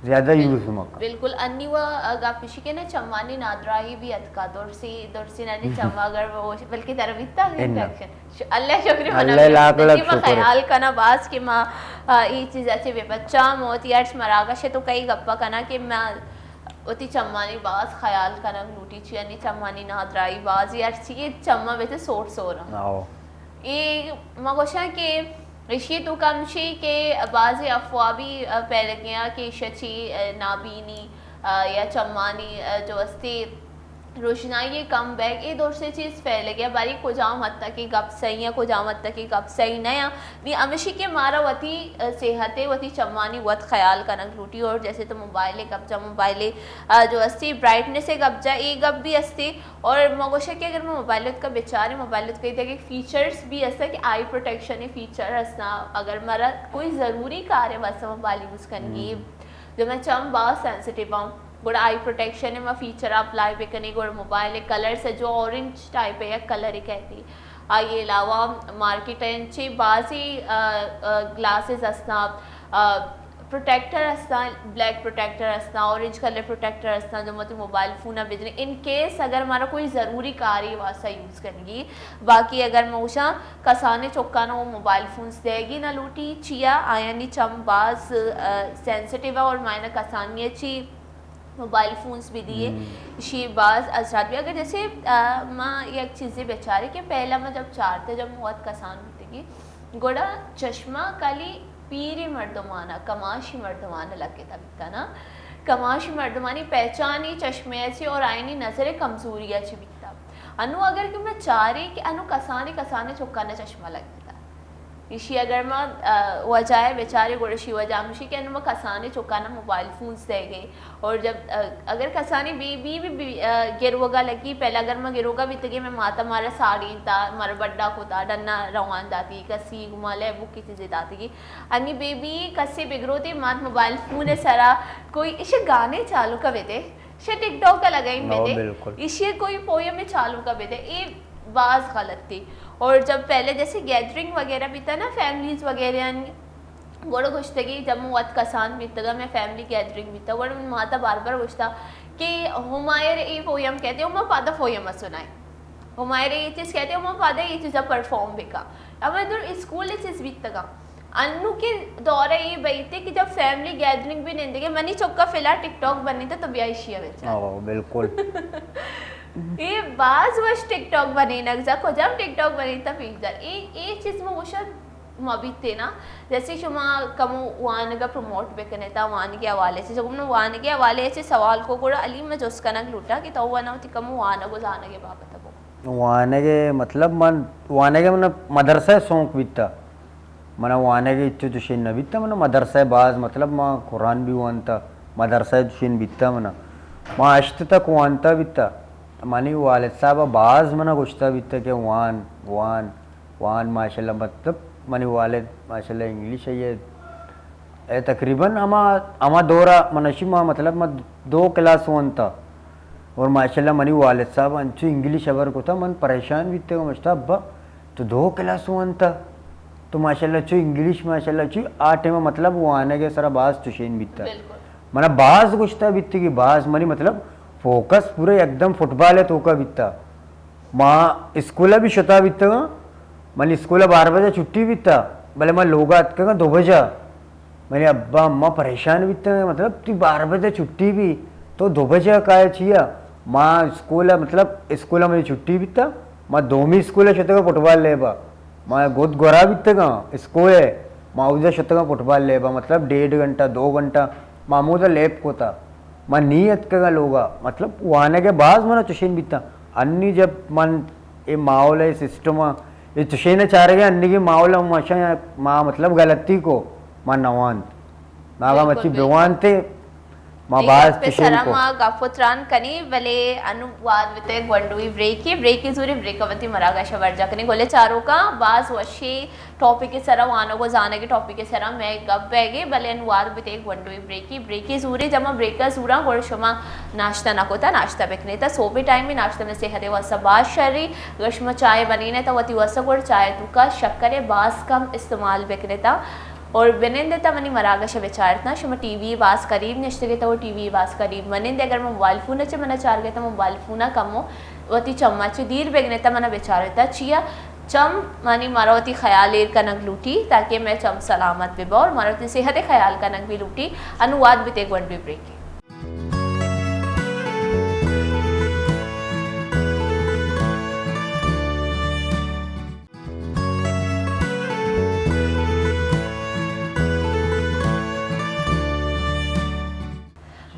ज़्यादा यूज़ मका बिल्कुल अन्नी व गापिशी के ना चम्मानी नादराही भी अतका दोरसी नानी चम्मा अगर वो बल्कि तरबिता इन्फेक्शन अल्लाह शुक्र अल्लाह लाख लाख शुक्र ख्याल कना बास के मां ये चीज अच्छे वे बच्चा मोत यार मरागा से तो कई गप्पा कना कि मैं ओती चम्मानी बास ख्याल कना लूटी छी अन्नी चम्मानी नादराही बाज यार ये चम्मा वेते सो रहा ये मगोशा के ऋषि तो कमशी के बाज़ अफवाह भी फैल गया कि शची नाबीनी या चम्मानी जो अस्ती रोशनाई ये कम बैग ये दौर से चीज़ फैल गया बारी को जाम हद तक की गप सही है को जाम हद तक की गप सही नया भी अमशी के मारा वती सेहते वती चम्मानी वत ख्याल कनक लूटी और जैसे तो मोबाइल कब्जा मोबाइल जो अस्ती ब्राइटनेस कब्जा ये गप भी अस्ती और मगोशा के अगर मैं मोबाइल का बेचारे मोबाइल कई तरह के फीचर्स भी असता कि आई प्रोटेक्शन फीचर असना अगर मारा कोई ज़रूरी कार्य बस मोबाइल यूज़ करनी जो मैं चम बहुत सेंसिटिव हूँ गुड आई प्रोटेक्शन है मैं फीचर अप्लाई भी करने गुड मोबाइल कलर से जो ऑरेंज टाइप है कलर ही कहती ये अलावा मार्केट बाजी ग्लासेस असना प्रोटेक्टर असना ब्लैक प्रोटेक्टर असना ऑरेंज कलर प्रोटेक्टर असना जो मतलब मोबाइल फ़ोन भेजने इन केस अगर हमारा कोई ज़रूरी कार्य वास्ता यूज़ करेंगी बाकी अगर मैं उषा कसाने चौका ना वो मोबाइल फ़ोन्स देगी ना लूटी चिया आया नी चम बाज सेंसिटिव है और मायना कसानी अच्छी मोबाइल फ़ोन्स भी दिए शीबाज असरात भी अगर जैसे माँ एक चीज़ें बेचारे कि पहला मैं जब चारते जब बहुत कसान होती थी गोड़ा चश्मा काली पीरी मर्दमाना कमाशी मर्दमाना लगे था बिकता ना कमाशी मर्दमानी पहचानी चश्मे अच्छी और आईनी नज़र कमज़ोरी अच्छी बिकता अनु अगर कि मैं चारे कि अनु कसाने चुकाना चश्मा लगता इशी अगर मैं वजाए बेचारे गोड़शी वजामशी के अनु कसाने चुकाना मोबाइल फ़ोन्स दे गए और जब अगर कसानी भी गिरोगा लगी पहले अगर मैं गिरोगा भी तगे मैं माता मारा साड़ी था मारा बड्डा को था डन्ना रवान दाती कसी घुमाले बुक की चीज़ें दाती की अन्नी बेबी कसी बिगरो थी मात मोबाइल फ़ोन सरा कोई इसे गाने चालू का बेटे इसे टिकटॉक का लगाई बेटे इसे कोई पोयम में चालू का बेटे ये बाज गलत थी और जब पहले जैसे गैदरिंग वगैरह भी था ना फैमिलीज वगैरह गोड़ो गुश्तगी जब मुत कसान भी तगा मैं फैमिली गैदरिंग भी था गोड़ो माता बार बार गुश्ता कि हुमायर ये पोयम कहते हो मैं पादा पोयम सुनाए हुमायर ये चीज़ कहते हो मैं पादा ये चीज़ परफॉर्म भी का अब मैं दूर स्कूल ये चीज़ भी तगा अन्नू के दौरे ये बैठे कि जब फैमिली गैदरिंग भी नहीं देंगे मनी चौका फिलहाल टिकटॉक बनी था तो ब्याह शिया बिल्कुल ये बाज वश टिकटॉक बनी नगजा को जब टिकटॉक बनी तब फीचर ये चीज़ में वो शायद मबीते ना जैसे शुमा कमो वान का प्रमोट भी करने था वान के हवाले से जब हमने वान के हवाले से सवाल को कोड़ा अली में जो उसका नग लूटा कि तो वाना होती कमो वाना को जाने के बाबत वो वाने के मतलब मन वाने के मन मदरसा सौंक बीता मना वाने के इच्छु दुशिन न बीता मना मदरसा बाज मतलब माँ कुरान भी वानता मदरसा दुशिन बीता मना माँ अश्त तक वानता बीता मानी वालिद साहब बाज मना गुश्ता बीता के वान माशाल्लाह मतलब मनी वालिद माशाल्लाह इंग्लिश है ये तकरीबन अमा दौरा मनशी माँ मतलब मैं 2 क्लास वन था और माशाल्लाह मनी वालिद साहब अंचु इंग्लिश अवर को था मन परेशान बीते को मस्ता अब्बा तो 2 क्लास वन था तो माशाल्लाह चु इंग्लिश माशाल्लाह चु 8 में मतलब वो आने के सारा बाज तुशीन बीता मना बाज गुश्ता बीतती की बाज मनी मतलब फोकस पूरे एकदम फुटबॉल है तो का बीतता माँ स्कूल भी शता बीतता मन स्कूल 12 बजे छुट्टी बीतता भले मैं लोग आते 2 बजे मैंने अब्बा अम्मा परेशान बीतते मतलब तू 12 बजे छुट्टी भी तो 2 बजे का छिया माँ स्कूल मतलब स्कूल मेरी छुट्टी बीतता माँ 2 स्कूल शते फुटबॉल ले बा माँ गोद गोरा बीतते स्कूल है माउजा शुतगा फुटबॉल लेबा मतलब 1.5 घंटा 2 घंटा मामूदा लेप को था मैं नीयत का लोगा मतलब वाने के बाद मना चुशीन बीता अन्नी जब मन ये माहौल है सिस्टम ये चुशीन चाह रहे अन्नी की माहौल माशा माँ मतलब गलती को माँ नवान नागा मच्छी बेवान थे माँ बाज चुशीन को गफुत्रान कनी वले अनुवाद विते ग्वंडुई ब्रेकी जूरी ब्रेकवती मरागा शवर्जा कनी गोले चारों का बाज वशी टॉपिक के सरा वानो को जाने के टॉपिक के सरा मैं गप बैगे भले अनुवाद विते ग्वंडुई ब्रेकी जूरी जमा ब्रेका जूरा गोल शमा नाश्ता ना कोता नाश्ता बेकने ता सोबे टाइम में नाश्ता में सेहते वसा बाज शरी गशमा चाय बनी ने ता वती वसा गोल चाय तुका शक्कर बाज कम इस्तेमाल बेकने ता और बनेंदे ता मनी मरागश विचारतना शुम टीवी वास करीब निश्चित तो टीवी वास करीब मनेंदे अगर मोबाइल फोन चे मना चार गए मोबाइल फोना कमो वती चम्मच दीर बेगने ता मना विचारता चिया चम मानी मारोती ख्याल एर कनक लूटी ताकि मैं चम सलामत बिबा और मारोती सेहत ख्याल कनक भी लूटी अनुवाद भी तेग वन भी ब्रेक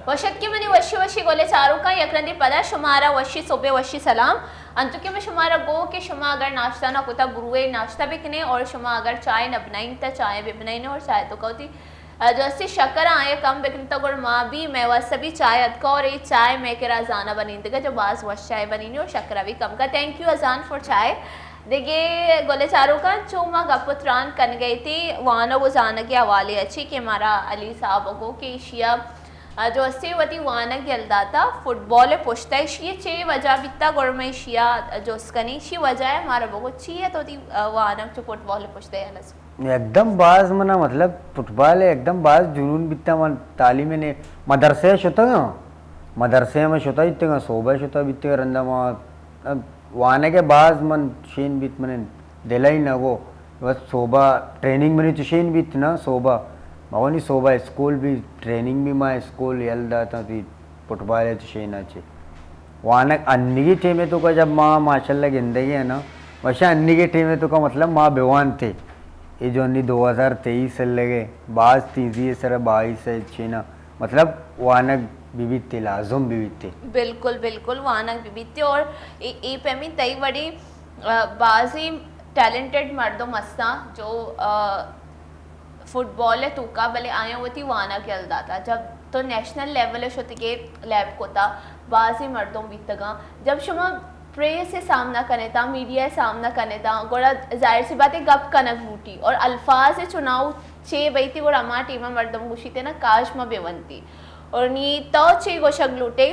वशत के मनी वशी गोले चारों का यकरंदी पदा शुमारा वशी सोबे वशी सलाम अंतु के में शुमारा गो के शुमा अगर नाश्ता ना कुता बुरुए नाश्ता बिकने और शुमा अगर चाय न बनाई ता चाय भी बनाई और चाय तो कहती जैसे शक्कर आए कम बिकने तो गुड़ माँ भी मैं वह सभी चाय अदका और ये चाय मैं के अजाना बनी थी जो बाज वश चाय बनी और शक्कर भी कम का थैंक यू अजान फॉर चाय देखिए गोले चारों का जो माँ गपुत्रान कन गई थी वहाँ वो जाना के हवाले अच्छी कि हमारा अली साहब को कि शिया जो अस्सी वानक गलदाता फुटबॉल पुछता है शी चे वजह बिता गोरमे शिया जो उसकनी शी वजह है हमारा बगो ची है तो ती वानक जो फुटबॉल पुछते हैं नस एकदम बाज मना मतलब फुटबॉल है एकदम बाज जुनून बिता मन तालीम ने मदरसे शुता मदरसे में शुता इतने सोबा शुता बिते रंदा मा वाने के बाज मन शीन बित मने दिलाई ना वो बस सोबा ट्रेनिंग में चुशीन बित ना सोबा मावनी सोबा स्कूल भी ट्रेनिंग भी माँ स्कूल यलदा था ती फुटबॉल है चुशीना चे वानक अन्नी की टीम में तो का जब माँ माशाल्लाह जिंदगी है ना वैसे अन्नी की टीम में तो का मतलब माँ बेवान थे ये जो अन्नी 2023 से लगे बाज तीजी सर 22 है चीना मतलब वानक विविध थे लाजुम विविध थे बिल्कुल बिल्कुल वानक विविध थे और ए पे में तई बड़ी बाजी टैलेंटेड मर्दों मस्ता जो फुटबॉल है तुका भले आया होती वाना के अलदाता जब तो नेशनल लेवल होती के लैब को था बाजी मर्दों बीतगा जब शुमा प्रे से सामना करने था मीडिया से सामना करने था गोड़ा जाहिर सी बात है गप कनक बूटी और अल्फाज से चुनाव चे बई थी गोड़ा हमारा टीमा मर्दों गुशी थे ना काश में बेवंती और नी तो चे गोशक लूटे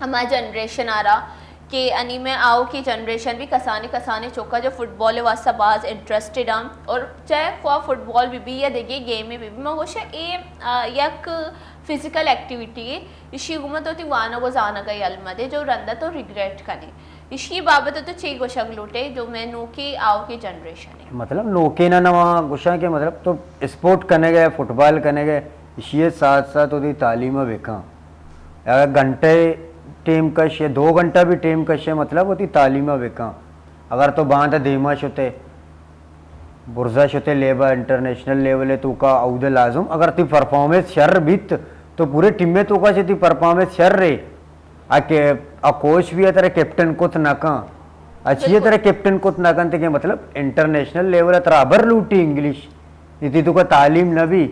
हमारा जनरेशन आ रहा कि अनी में आओ की जनरेशन भी कसाने चौका जो फुटबॉल है वास्ता बाज इंटरेस्टेड आम और चाहे ख्वा फुटबॉल भी या देखिए गेम में भी मगोशा ए यक फिजिकल एक्टिविटी है इसी गुमत होती वाना को जाना गई अलमदे जो रंदा तो रिग्रेट कने इसकी बाबत तो चे गोशक लूटे जो मैं नो की आओ की जनरेशन है मतलब नोके ना ना वहाँ गुस्सा के मतलब तो स्पोर्ट करने गए फुटबॉल करने गए इसी साथ साथ होती तालीम बेका अगर घंटे टीम कश है 2 घंटा भी टीम कश है मतलब होती तालीमा बेका अगर तो बांध धीमा शुते बुरजा शुते लेबर इंटरनेशनल लेवल है तो का औद लाजुम अगर ती परफॉर्मेंस शर बीत तो पूरे टीम में तो का ती परफॉर्मेंस शर रे आके आ कोच भी है तेरे कैप्टन को नाका अच्छी है तेरे कैप्टन को नाका ते मतलब इंटरनेशनल लेवल है तराबर लूटी इंग्लिश नीति तो का तालीम न भी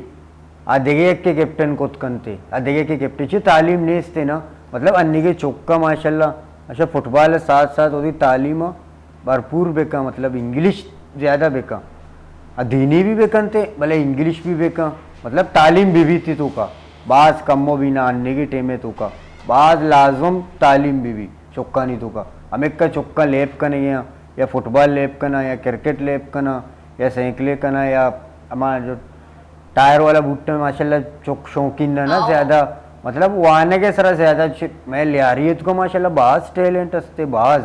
आ देगे के कैप्टन को कनते आ देगे के कैप्टन ची तालीम नहीं इसते ना मतलब अन्नी के चौका माशाल्लाह अच्छा फुटबॉल है साथ साथ होती तालीम भरपूर बेका मतलब इंग्लिश ज़्यादा बेका दीनी भी बेकन थे भले इंग्लिश भी बेका मतलब तालीम भी थी तो का बाज कमो भी ना अन्नी की टेमे तो का बाज लाजम तालीम भी चौका नहीं तो का हमें का चौका लेप का नहीं है या फुटबॉल लेप करना या क्रिकेट लेप करना या साइकिलें करना या हमारा जो टायर वाला बूट में माशाल्लाह चौक शौकीन ना ज़्यादा मतलब वाने के सरा ज्यादा मैं लियारियत को माशाल्लाह बाज टैलेंट हस्ते बाज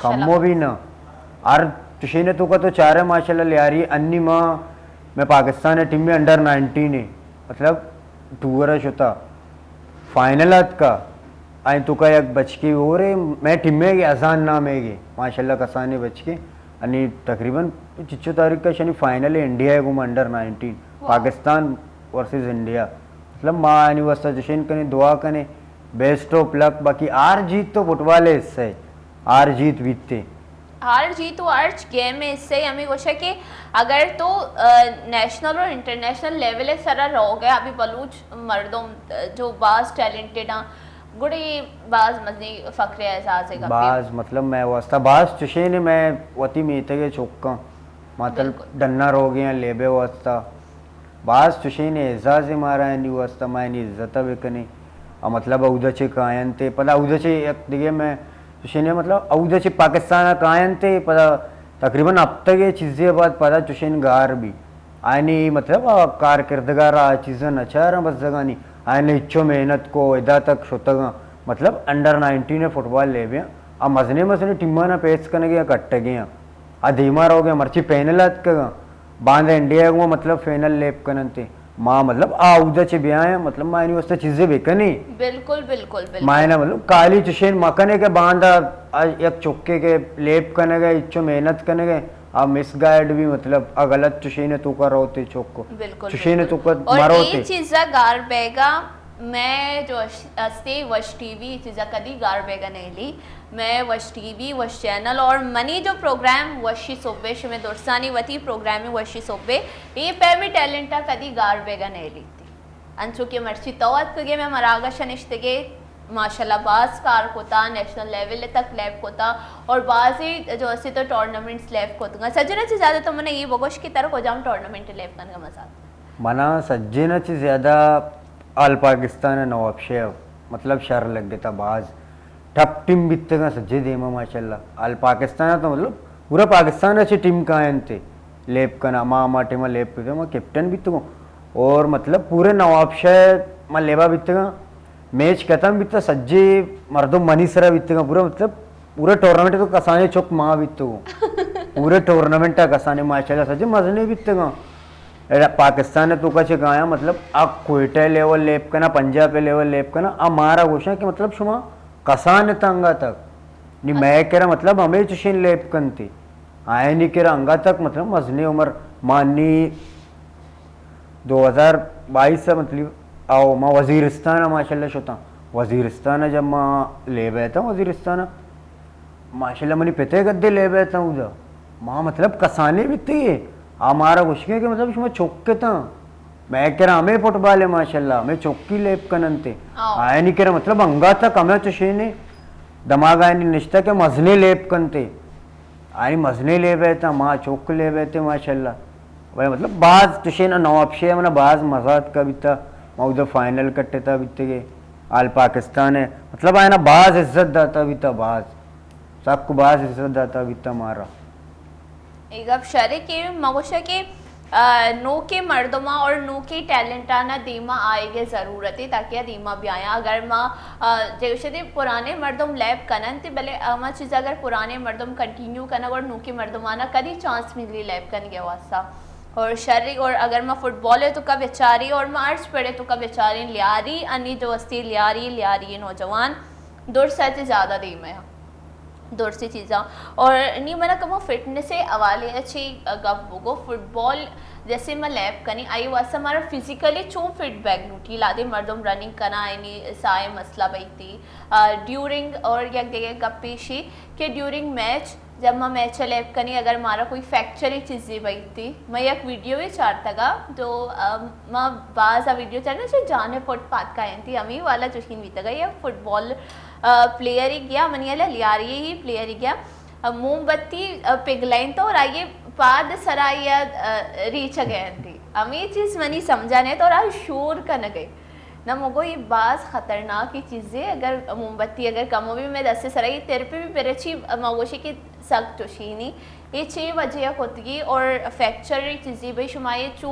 कमो भी ना और तुशीने तो का तो चार है माशाल्लाह लियारी अन्नी माँ मैं पाकिस्तान टीम में अंडर 19 है मतलब टूरश होता फाइनल हद का आई तो का एक बच के हो रहे मैं टीम में अजान नाम है माशाल्लाह कसाने बच के आणि तकरीबन 25 तारीख का शनी फाइनल है इंडिया है गुम अंडर 19 पाकिस्तान वर्सेस इंडिया मतलब माँ आणि वस्ता जशेन कने दुआ कने बेस्ट ऑफ लक बाकी हार जीत तो फुटबॉल है इससे हार जीत बीतते हार जीत तो अर्ज गेम है इससे हमें कोशा कि अगर तो नेशनल और इंटरनेशनल लेवल सारा रह गया अभी बलूच मर्दों जो बाज टैलेंटेड हैं गुड़ी बाज मजनी फखरे एजाज है बाज मतलब मैं वास्ता बाज चुशे ने मैं वती मीते के चौका मतलब डन्ना रो गया लेबे वास्ता बाज चुशे ने एजाज मारा है नी वास्ता मैं नी इज्जत बेकने मतलब उदचे कायन ते पता उदचे एक दिगे मैं चुशे ने मतलब उदचे पाकिस्तान कायन ते पता तकरीबन अब तक ये चीज़ें बाद पता चुशेन गार भी आयनी मतलब कारकिर्दगार आ चीज़ें नचार बस जगानी आयने इच्छो मेहनत को इदा तक शोतगा मतलब अंडर 19 ने फुटबॉल ले गया आ मजने मजने टीमा ना पेस करने गया कट्ट गया आ धीमा हो गया मर्ची पहनलात का बांध इंडिया को मतलब फाइनल लेप कनते माँ मतलब आ उदचे ब्याह है मतलब मायनी वस्ते चीज़ें बेकनी बिल्कुल बिल्कुल बिल्कुल मायना मतलब काली चुशेन मकने के बांधा एक चुक्के के लेप करने गए इच्छो मेहनत करने गए आप मिस गाइड भी मतलब आ गलत चुशेने तू कर रोते चौक को बिल्कुल चुशेने तू कर और मारोते ये चीज़ा गार बेगा मैं जो अस्ते वश टीवी चीज़ा कदी गार बेगा नहीं ली मैं वश टीवी वश चैनल और मनी जो प्रोग्राम वशी सोबे में दोरसानी वती प्रोग्राम में वशी सोबे ये पे में टैलेंटा कदी गार बेगा नहीं ली थी अंचो के मर्ची तौत के मैं मरागा शनिश्ते के माशाल्लाह बाज कार कोता नेशनल लेवल तक लैब कोता और बाज ही जो ऐसे तो टूर्नामेंट्स लैब कोतगा सजना से ज़्यादा तो मैंने ये बगोश की तरह हो जाऊँ टूर्नामेंट लैब करने का मजा मना सज्जना से ज़्यादा आल पाकिस्तान नवाब शेव मतलब शर लग गया था बाज टप टीम बीतते का सज्जे देमा माशाल्लाह आल पाकिस्तान तो मतलब पूरा पाकिस्तान अच्छी टीम का आयन थे लेप का नामा मा टीम लेप पे मैं कैप्टन बीतते को और मतलब पूरे नवाब शेव मैं लेबा बीतते का मैच खत्म बीतता सज्जे मर्दों मनी सरा बीतते का पूरा मतलब पूरे टूर्नामेंट तो कसाने चौक माँ बीतते को पूरे टूर्नामेंट कसाने माशाल्लाह सज्जे मजने बीतते का पाकिस्तान ने तो कचे गाया मतलब आ कोयटा लेवल लेप करना पंजाब लेवल लेप करना आ मारा घोषणा कि मतलब शुमा कसान तंगा तक नी मैं कह रहा मतलब हमें चुशीन लेप करती आए नहीं कह रहा अंगा तक मतलब मजने उम्र मानी 2022 से मतलब आओ माँ वजीरिस्तान माशाल्लाह शोता वजीरिस्तान जब माँ ले बैठा वजीरिस्तान माशाल्लाह मनी पिते गद्दे ले बैठा उधर माँ मतलब कसाने भी थी हमारा खुशकी के मतलब उसमें चौके था मैं कह रहा हमें फुटबॉल है माशाल्लाह हमें चौकी लेप कनते आया नहीं कह रहा मतलब अंगा तक हमें चुशेने दमाग आया नहीं निश्ता के मजने लेप कनते आनी मजने ले बैठा माँ चौक ले बैठे माशाल्लाह भाई मतलब बाज चुशेना नवाबशे मतलब बाज मजाद का भी था मैं उधर फाइनल कट्टे था बीते के आल पाकिस्तान है मतलब आया ना बाज इज्जत दाता भी था बाज सबको बाज इज्जत दाता भी था मारा एक अब शरे के मगोशा के नो के मर्दमा और नो के टैलेंटाना दीमा आएगे ज़रूरत है ताकि दीमा भी आया अगर माँ जैसे पुराने मर्दम लैब कनन थे भले अमा चीज़ अगर पुराने मर्दम कंटिन्यू करना और नो के मर्दमाना कभी चांस मिली लैब करने के वास्ता और शरी और अगर मैं फुटबॉल है तो कब बेचारी और मैं आर्ट्स पढ़े तो कब बेचारी लियारी अन्नी जो अस्ती लियारी नौजवान दूर से ज़्यादा दीमा है दूर सी चीज़ा और नहीं मैंने कहा फिटनेस से हवाले अच्छी गप को फुटबॉल जैसे मैं लैब करनी आई वास्ता हमारा फिजिकली चो फिट बैग लूटी लादे मर्दम रनिंग करना आईनी साए मसला बई थी ड्यूरिंग और क्या देखे गप पेशी कि ड्यूरिंग मैच जब मैं मैच लैब करनी अगर हमारा कोई फैक्चरी चीज़ें बई थी मैं एक वीडियो भी चाहता था तो मैं बाज़ वीडियो चाहना चाहिए जाने फुटपाथ का आई थी अमी वाला जो भी तक ये फुटबॉल प्लेयर ही गया मनियाला लियारी ही प्लेयर ही गया मोमबत्ती पिघलाइन तो और आइए पाद सराइया रीच गए थी अमी चीज़ मनी समझा नहीं तो और शोर का न गई ना मुझको ये बास खतरनाक ही चीज़ें अगर मोमबत्ती अगर कमो भी मैं 10 से सराई तेरे पे भी मेरे अच्छी मगोशी की सख्त चुशीनी ये 6 वजह होती और फैक्चर चीज़ें भाई शुमाए चू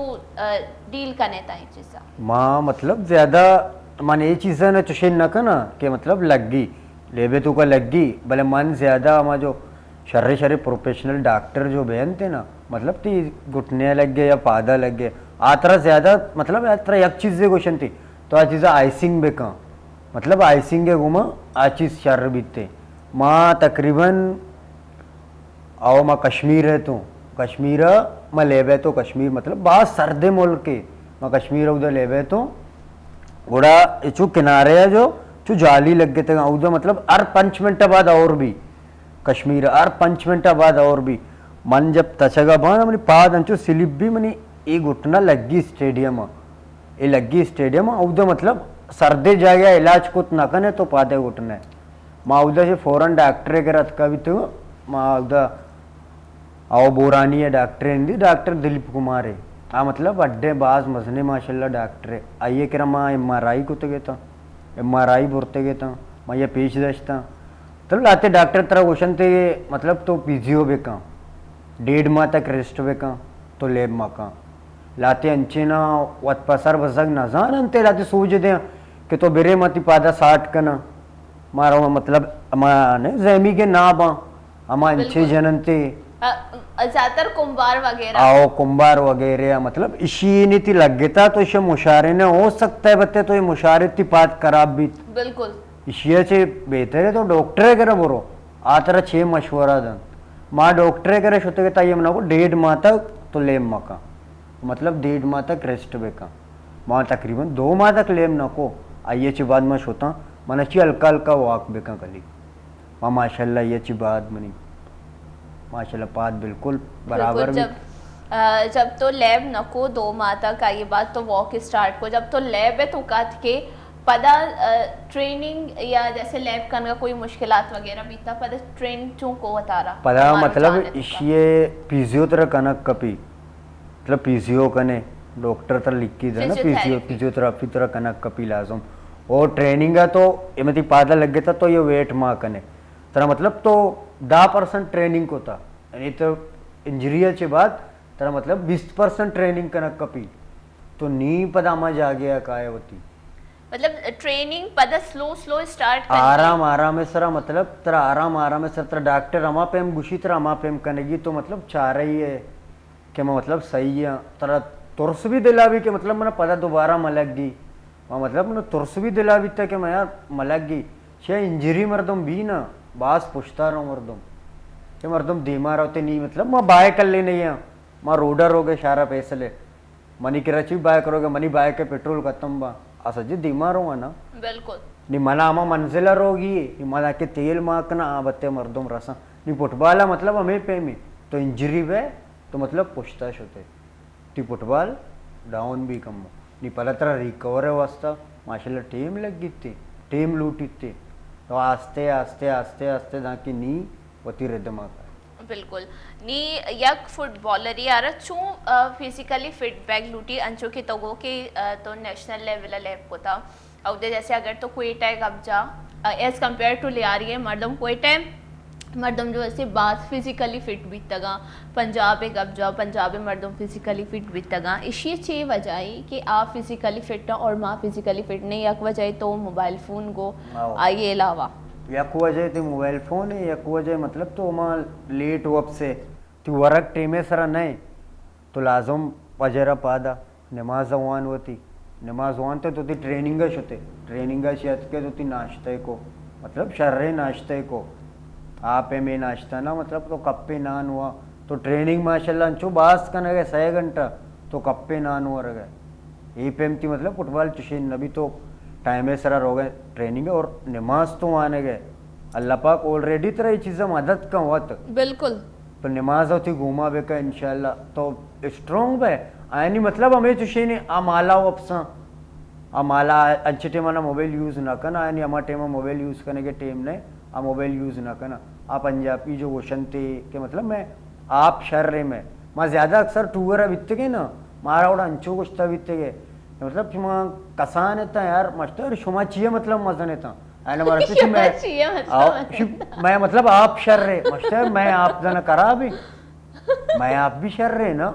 डील करने ताई चीज़ा माँ मतलब ज़्यादा माने ये चीज़ें ना चुशीन न करना कि मतलब लग गई लेबे तो का लग गई भले मन ज़्यादा हमारा जो शर्रे प्रोफेशनल डॉक्टर जो बहन थे ना मतलब ती घुटने लग गए या पादा लग गए आतरा ज़्यादा मतलब आतरा एक चीज़ क्वेश्चन थी तो आ चीज़ आइसिंग बेका मतलब आइसिंग के घुमा आ चीज़ शर्र बीतते माँ तकरीबन आओ माँ कश्मीर है तो कश्मीर मैं लेबे तो कश्मीर मतलब बहुत सर्दे मुल्क के माँ कश्मीर उधर लेबे तो उड़ा चू किनारे है जो चू जाली लग गए थे उधर मतलब हर 5 मिनट बाद और भी कश्मीर हर 5 मिनट बाद और भी मन जब तचगा बन मनी पाद अंचू स्लिप भी मनी ಈ घुटना लगी स्टेडियम ये लगी स्टेडियम उधर मतलब सर्दे जाएगा इलाज कुछ ना कने तो पादे घुटने माँ उधर से फौरन डॉक्टर के रथ का भी तो माँ उधर आओ बोरानी है डॉक्टर हिंदी डॉक्टर दिलीप कुमार है मतलब अड्डे बाज मजने माशाल्लाह डॉक्टर है आइए कि माँ MRI को तो गया MRI बोलते गया माँ ये पेश दशता तो लाते डॉक्टर तरह क्वेश्चन थे मतलब तो PGO बेका 1.5 माह तक रेस्ट बेका तो लेब माँ का लाते अंचे ना वत पसर बसग ना जान अंते लाते सूझ दे कि तो बिरे मती पादा 60 का ना मारा मतलब अमाने जैमी के ना बा अमा अंचे जननते ज्यादातर कुंभार वगैरह आओ कुंभार वगैरह मतलब इसी नीति लग गया तो इसे मुशारे ने हो सकता है बत्ते तो ये मुशारे ती बात खराब भी बिल्कुल इसी से बेहतर है तो डॉक्टर करे बोरो आ तरह 6 मशवरा दन माँ डॉक्टर करे सोते के ताइए मना को 1.5 माह तक तो लेम मका मतलब 1.5 माह तक रेस्ट बेका माँ तकरीबन 2 माह तक लेम नको आइए ची बाद में सोता मन अच्छी हल्का हल्का वॉक बेका कली माँ माशाल्लाह ये ची बात मनी माशाल्लाह बात बिल्कुल बराबर भी जब तो लैब नको 2 माह तक आई बात तो वॉक स्टार्ट को जब तो लैब है तो कत के पदा ट्रेनिंग या जैसे लैब करने का कोई मुश्किलात वगैरह भी था पदा ट्रेन चूं को बता रहा पदा मतलब ये फिजियोथेरेपी कनक कपी मतलब पीसीओ कने डॉक्टर तर लिख की दे ना फिजियोथेरेपी तरह कनक कपी लाजम और ट्रेनिंग है तो एमती पादा लग गया था तो ये वेट माँ कने तरह मतलब तो 10% ट्रेनिंग को था यानी तो इंजरी के बाद तरह मतलब 20% ट्रेनिंग कनक कपी तो नी पदा मा जा गया काय होती मतलब ट्रेनिंग पदा स्लो स्लो स्टार्ट आराम आराम है सरा मतलब तेरा आराम है सर तेरा डॉक्टर अमा पेम गुशी तेरा अमा पेम कनेगी तो मतलब चाह रही है कि मैं मतलब सही है तेरा तुरस भी दिला भी कि मतलब मैंने पता दोबारा मलगी मतलब मैंने तुरस भी दिला भी था कि मैं यार मलगी छे इंजरी मरदम भी ना बास पूछता रहा मरदम कि मरदम धीमा रहते नहीं मतलब मैं बाय कर ले नहीं है मैं रोडर हो गए सारा पैसे ले मनी कराची बाय करोगे मनी बाय के पेट्रोल खत्म बा असजी धीमा रहो ना बिल्कुल नी मना आमा मंजिला रोगी नी मना के तेल माकना आ बत्ते मरदम रसा नी फुटबॉल मतलब हमें पे में तो इंजरी वे तो मतलब पूछताछ होते ती फुटबॉल डाउन भी कम नी पहला तरह रिकवर है वास्ता माशाल्लाह टीम लग गई थी टीम लूटी थी तो आस्ते आस्ते आस्ते आस्ते जाके नी वती रिदमा बिल्कुल नी यक फुटबॉलर यार चू फिजिकली फिट बैग लूटी अंचो के तगो के तो नेशनल लेवल लेव को था और जैसे अगर तो कोई टैग अब जा एज कंपेयर टू ले आ रही है मर्दम कोई टाइम मर्दम जो ऐसे बात फिजिकली फिट भी तगा पंजाब एक अब जा पंजाब मर्दम फिजिकली फिट भी तगा इसी चे वजह कि आप फिजिकली फिट हो और माँ फिजिकली फिट नहीं यक वजह तो मोबाइल फ़ोन को आइए अलावा यक वजह थी मोबाइल फ़ोन है यक वजह मतलब तो वहाँ लेट वब से तो वरक टेमे सरा नहीं तो लाजम पजरा पादा नमाज वान होती नमाज वान तो ती ट्रेनिंग होते ट्रेनिंग शत के तो नाश्ते को मतलब शर्रे नाश्ते को आप में नाश्ता ना मतलब तो कप्पे नान हुआ तो ट्रेनिंग माशाल्लाह चो बास का गए 6 घंटा तो कप्पे नान हुआ रह गए ये पेम थी मतलब फुटबॉल चुशीन अभी तो टाइम है सरा हो गए ट्रेनिंग और नमाज तो आने गए अल्लाह पाक ऑलरेडी तरह ये चीज़ें मदद का हुआ तक बिल्कुल तो नमाज होती घूमा बेका इंशाल्लाह तो स्ट्रॉन्ग है आयनी मतलब हमें चुशी ने आमाला वपसा आमाला अच्छे टेम ना मोबाइल यूज़ ना करना आयनी अमा टेम मोबाइल यूज़ करने के टेम ने आ मोबाइल यूज़ ना करना आप पंजाबी जो क्वेश्चन थे कि मतलब मैं आप शर्रे में माँ ज़्यादा अक्सर टूर बीतते गए ना मारा वोड़ा अंचो कुछ बीतते गए मतलब शुमा कसान था यार मस्टर शुमा चाहिए मतलब मजा नहीं था आने मारा से मैं मतलब आप शर्रे मस्टर मैं आप जना करा भी मैं आप भी शर्रे ना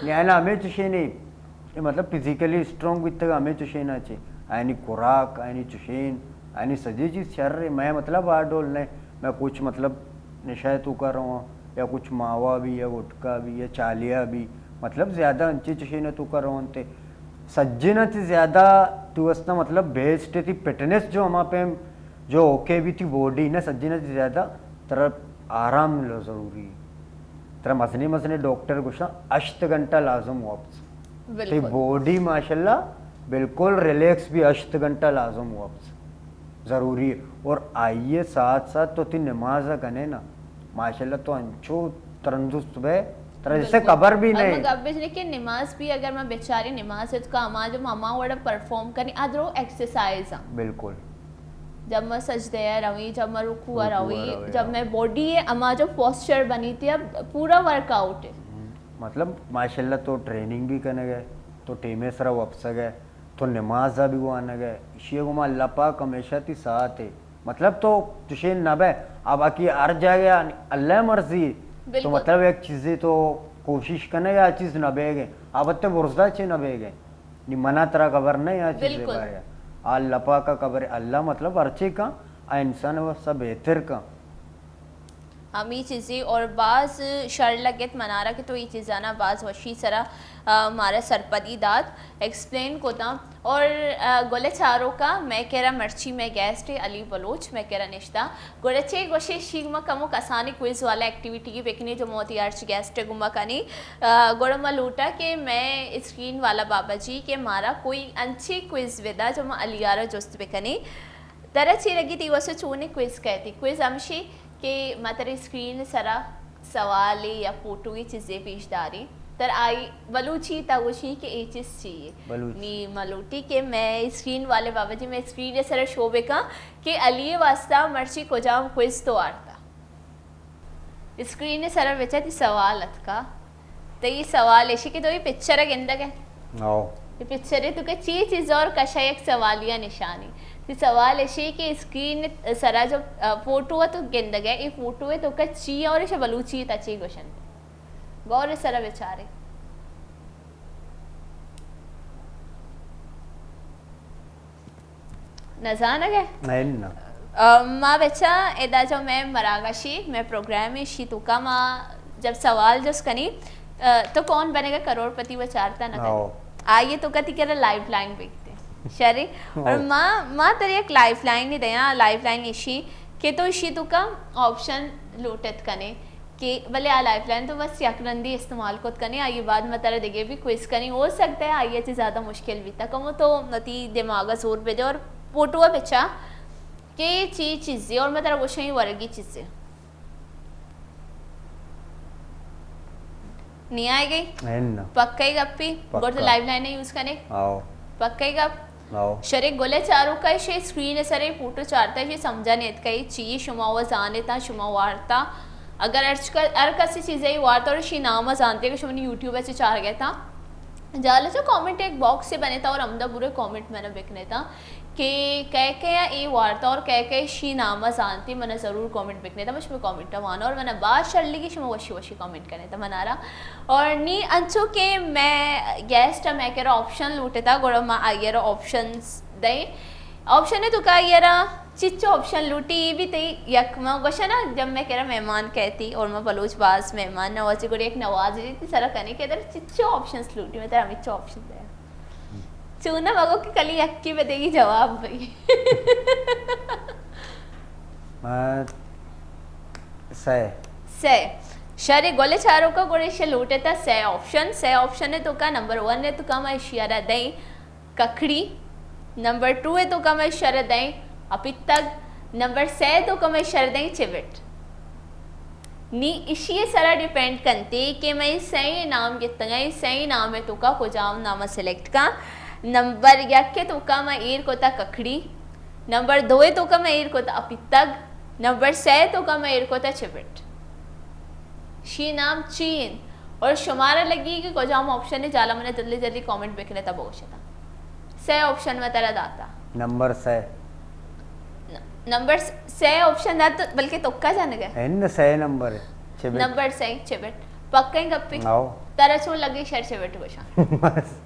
न्यायला हमें चुशे नहीं ये मतलब फिजिकली स्ट्रॉन्ग बीतते हमें चुशे ना चाहिए आयनी खुराक आयनी चुशेन आयनी सजी चीज़ शर्रे मैं मतलब आडोल नहीं मैं कुछ मतलब नशा तो कर रहा हूँ या कुछ मावा भी या गुटका भी या चालिया भी मतलब ज़्यादा अंचे चुशे न तू कर रहा हूँ सज्जे न थी ज़्यादा तू वस्ता मतलब बेस्ट थी फिटनेस जो हमारे पे जो ओके भी थी बॉडी ना सज्जे न थी ज़्यादा तरफ आराम मिलो ज़रूरी तर मसनी मसनी डॉक्टर कुछ ना 8 घंटा लाजम वापस ते बिल्कुल बॉडी माशाल्लाह बिल्कुल रिलैक्स भी 8 घंटा लाजम वापस ज़रूरी है। और आइए साथ साथ तो तीन नमाज कने ना माशाल्लाह तो अंचो तरंदुस्त बे तरह जैसे कबर भी नहीं अब कि नमाज भी अगर मैं बेचारी नमाज है तो अमा जो मामा वड़ा परफॉर्म करनी अदरो एक्सरसाइज बिल्कुल जब मैं सजदे रही, जब मैं रुकू रही, रही, जब मैं बॉडी है अमा जो पोस्चर बनी थी अब पूरा वर्कआउट है। मतलब माशाल्लाह तो ट्रेनिंग भी करने गए तो टीमें सरा वापस गए तो नमाज भी वो आने गए इसी को अल्लाह पाक हमेशा थी साथ है। मतलब तो तुझे नबे अब बाकी हर जगह अल्लाह मर्जी तो बिल्कुल। मतलब एक चीज़ें तो कोशिश करने या चीज़ नबेगे अब ते बुरजा चे नबेगे नि मना तरह खबर नहीं या चीज़ें बिल्कुल। बारे अल्लाह पाक का खबर अल्लाह मतलब अर्चे का इंसान वो सब बेहतर का हम ये चीज़ें और बाज़ शर लगत मनारा कि तो ये चीज़ ना बाज़ वशी सरा हमारा सरपदी दाद एक्सप्लेन को था और गोले चारों का मैं कह रहा मर्ची में गेस्ट अली बलोच मैं कह रहा निश्ता गोड़े गोशे शीगमा कमो कसानी क्विज़ वाला एक्टिविटी की बेकनी जो मोती आर्च गेस्ट गुम्मा कनी गोड़मा लूटा कि मैं स्क्रीन वाला बाबा जी के मारा कोई अच्छी क्विज़ विदा जो मैं अलियारा जोस्त बेकनी तरह ची लगी थी वैसे चूने क्विज़ कहती क्विज़ अमशी कि मतलब स्क्रीन सरा सवाल या फोटो की चीज़ें पेशदारी तर आई बलूची तगुशी के ये चीज़ चाहिए नी मलूटी के मैं स्क्रीन वाले बाबा जी मैं स्क्रीन सरा शोबे का कि अली वास्ता मर्ची को जाम क्विज तो आरता स्क्रीन सरा बेचा थी सवाल का तो ये सवाल ऐसी कि तो ये पिक्चर गेंदा के ये पिक्चर है तो क्या चीज़ और कशा एक सवालिया निशानी सवाल ऐसे कि स्क्रीन सरा जो फोटो है तो गेंद गए ये फोटो है तो का ची और ऐसे बलूची तची क्वेश्चन गौर सरा बेचारे नजाना गए नहीं ना माँ बच्चा एदा जो मैं मरागशी मैं प्रोग्राम में शी तुका माँ जब सवाल जो कनी तो कौन बनेगा करोड़पति विचारता न करे आइए तो कती कह रहा लाइफ लाइन भी शरी और माँ तेरी एक लाइफ लाइन नहीं दया लाइफ लाइन इशी के तो इशी तो का ऑप्शन लूटत कने कि भले आ लाइफ लाइन तो बस यकरंदी इस्तेमाल को कने आइए बाद में तरह देगे भी क्विज कनी हो सकता है आइए से ज़्यादा मुश्किल भी था कमो तो नती दिमाग जोर पे दे और फोटो बच्चा के चीज़ें और मैं तरह कुछ ही वर्गी चीज़ें नहीं आई गई पक्का ही गप्पी गोर तो लाइफ लाइन यूज करने पक्का ही गप शरीक गोले चारों का शे स्क्रीन सरे फोटो चारता है समझा नहीं कई ची शुमा हुआ जाने था शुमा वार्ता अगर अर कसी चीज़ें वार्ता और शी नाम जानते कि शुमा यूट्यूब से चार गया था जाला जो कमेंट एक बॉक्स से बने था और अमदा बुरे कमेंट मैंने बिकने था कि कह के या ये वार्ता और कह के शी नाम जानती मैंने ज़रूर कमेंट बिकने था मुझमें कमेंट माना और मैंने बात चल ली कि शुमा वशी वशी कमेंट करने था मना रहा और नी अंचो के मैं गेस्ट मैं कह रहा ऑप्शन लूटे था गोड़ा माँ आइए ऑप्शन दे ऑप्शन है तो का ये चिच्चो ऑप्शन लूटी ये भी तई यकमा गोशा ना जब मैं कह रहा मेहमान कहती और मैं बलूच बाज मेहमान नवाजी को एक नवाज रही थी सारा करने के इधर चिच्चो ऑप्शन लूटी मैं तेरा मिच्चो ऑप्शन दे चूना मगो कि कल यक्की पे देगी जवाब भाई से शरे गोले चारों का गोले शे लूटे था से ऑप्शन है तो का नंबर 1 है तो का मैं इशारा दई कखड़ी नंबर 2 है तो का मैं इशारा दई अपितक नंबर 6 तो का मैं इशारा दई चिविट नी इसी सारा डिपेंड करते कि मैं सही नाम कितना सही नाम है तो का को जाम नाम सेलेक्ट का नंबर 1 के तो का मैं ईर को था कखड़ी नंबर 2 है तो का मैं ईर को था अपितक नंबर 6 तो का मैं ईर को था चिविट शी नाम चीन और शुमारा लगी कि को जाम ऑप्शन है जाला मैंने जल्दी जल्दी कमेंट बिकने था बहुत था से ऑप्शन में तेरा दाता नंबर से नंबर से ऑप्शन दा तो बल्कि तुक्का जाने गए एन से नंबर है नंबर से चिबिट पक्का ही गप्पी आओ तेरा चों लगी शर चिबिट गोशा बस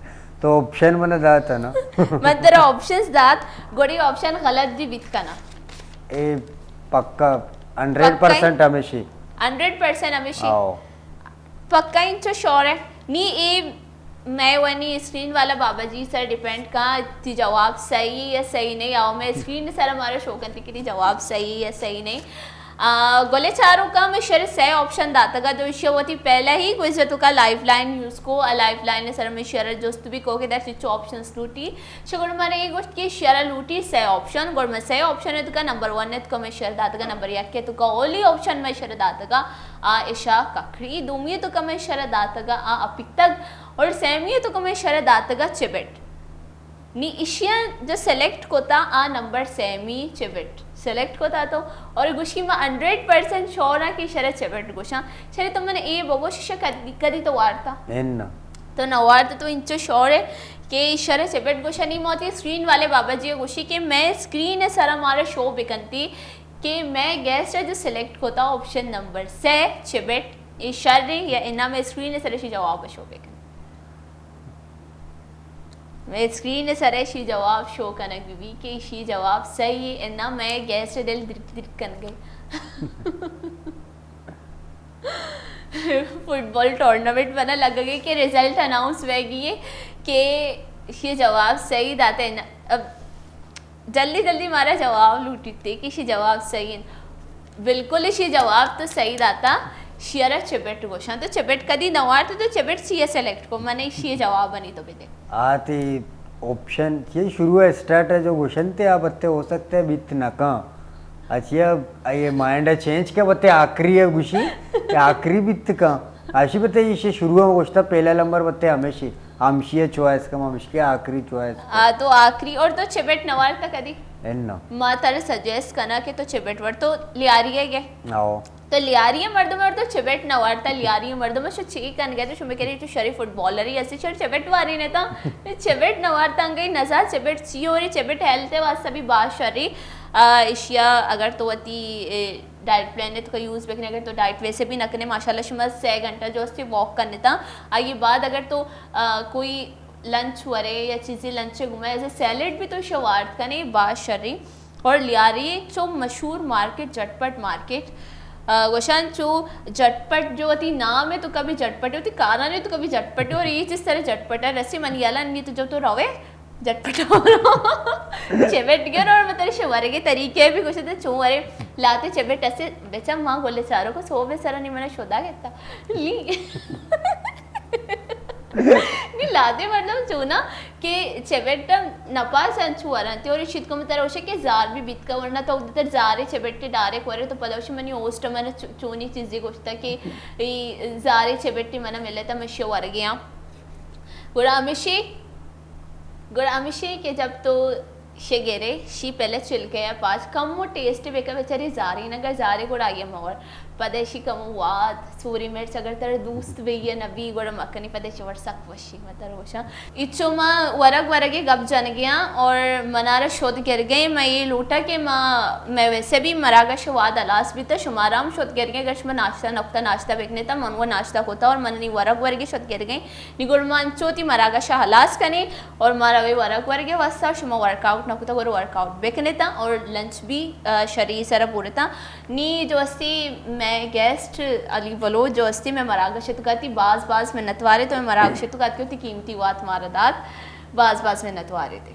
तो ऑप्शन मैंने दाता ना मैं तेरा ऑप्शंस दात गोड़ी ऑप्शन गलत भी बित ना ए पक्का 100% हमेशा 100% हमेशा पक्का इंचो श्योर है नी ए मैं वनी स्क्रीन वाला बाबा जी सर डिपेंड का थी जवाब सही या सही नहीं आओ मैं स्क्रीन सर हमारे शो करती कि जवाब सही या सही नहीं गोले चारों का मैं शर से ऑप्शन दाता का जो इश्य होती पहला ही कोई जो का लाइफ लाइन यूज को लाइफ लाइन सर में शर दोस्त भी को के दैट चिचो ऑप्शंस लूटी शगुड़ माने एक गोष्ट की शर लूटी से ऑप्शन गोड़ में से ऑप्शन है तो का नंबर 1 है तो मैं शर दाता का नंबर 1 के तो का ओली ऑप्शन में शर दाता का इशा कखड़ी दूमी तो का मैं शर दाता का अपिक्तक और सेमी तो का मैं शर दाता का चिबेट नी इशिया जो सेलेक्ट कोता नंबर सेमी चिबेट सेलेक्ट कोता तो और गुशी में 100% श्योर है कि शरद चिबेट गुशा शरद तो मैंने ये बगो शिशा कदी तो वार्ता एन्ना तो न वार्ता तो इंचो श्योर है कि शरद चिबेट गुशा नहीं मोती स्क्रीन वाले बाबा जी गुशी के मैं स्क्रीन है सारा हमारा शो बिकनती कि मैं गेस्ट है जो सिलेक्ट कोता ऑप्शन नंबर से चिबेट इशर या इना में स्क्रीन है सारे जवाब शो बिकन मैं स्क्रीन सरे शी जवाब शो कनक बीबी के शी जवाब सही इन्ना मैं गैस दिल दिल कन गई फुटबॉल टूर्नामेंट बना लग गई कि रिजल्ट अनाउंस होगी कि शी जवाब सही दाते अब जल्दी जल्दी हमारा जवाब लूटी थे कि शी जवाब सही बिल्कुल शी जवाब तो सही दाता शियरा चिबेट गोशा तो चिबेट कदी नवार तो चिबेट सी सेलेक्ट को मैंने शी जवाब बनी तो भी दे आते ऑप्शन ये शुरू है स्टार्ट है जो क्वेश्चन थे आप बत्ते हो सकते हैं बीत ना का अच्छा ये माइंड है चेंज क्या बत्ते आखिरी है गुशी ये आखिरी बीत का आशी बत्ते ये शुरू है गोश्ता पहला नंबर बत्ते हमेशा हमशी है चॉइस का हमशी के आखिरी चॉइस तो आखिरी और तो चिबेट नवार तक कदी एन्ना मां तारे सजेस्ट करना कि तो चिबेट वर तो लियारी है क्या आओ तो लियारी मर्द में तो चिबेट नवारता लियारी मर्द में चेक कन गए तो शुमे करी तो शरीफ फुटबॉलर ही ऐसी चढ़ चिबेट वारी ने था चिबेट नवारता गई नजर चिबेट सी हो रही चिबेट हेल्थ है वास्ता भी बात शरी एशिया अगर तो अति डाइट प्लान है तो यूज़ बेखने अगर तो डाइट वैसे भी नकने माशाल्लाह शुमा 6 घंटा जो उससे वॉक करने था आगे बाद अगर तो कोई लंच वरे या चीज़ें लंच से घुमाए ऐसे सैलेड भी तो शवार्थ का नहीं बात शरी और लियारी जो मशहूर मार्केट झटपट मार्केट गोशान जो झटपट जो होती नाम है तो कभी झटपट होती कारा नहीं तो कभी झटपट और ये जिस तरह झटपट है रस्सी मनियाला नहीं तो जब तो रवे झटपट चेबेट गया और मतलब शुमारे के तरीके भी कुछ थे चो अरे लाते चेबेट ऐसे बेचा माँ बोले चारों को सो बे सारा नहीं मैंने शोधा कहता ली नहीं लाते मतलब चूना कि चेबेट नपास अंचू वरंती और इशित को मतलब उसे के जार भी बीत का वरना तो उधर जारे चेबेट के डारे कोरे तो पता उसे मनी ओस्ट मैंने चूनी चीज़ें कुछ था कि जारे चेबेट मैंने मिले था मैं शो वर गया गुड़ामिशी के जब तो शेगेरे शी पहले चिल के पाँच कम वो टेस्ट बेका बेचारी जारी नगर जारे गुड़ाइए मोर पदेशी कम वाद सूरी मिर्च अगर तेरे दोस्त बेये नबी गुड़ मक्खनी पदेशी वर्षक वशी मतलब रोशा इच्छो माँ वरग वरगे गप जन गया और मनारा शोध गिर गए मैं ये लूटा के माँ मैं वैसे भी मरागा शवाद अलास भी था शुमाराम शोध गिर गए गश में नाश्ता नक्ता नाश्ता बेचने था मन वो नाश्ता होता और मन नहीं वरग वरगे शोध गिर गए निगुड़ मान चोती मरागा शाह हलास कने और मारा वे वरग वरगे वास्ता शुमा वर्कआउट नकुता वो वर्कआउट बेचने था और लंच भी शरीर सारा पूरे था नी जो अस्ती मैं गेस्ट अली वलो जो अस्ती मैं मरागा शितकाती बाज में नतवारे तो मैं मरागा शितकाती होती कीमती वात मारा दात बाज में नतवारे थे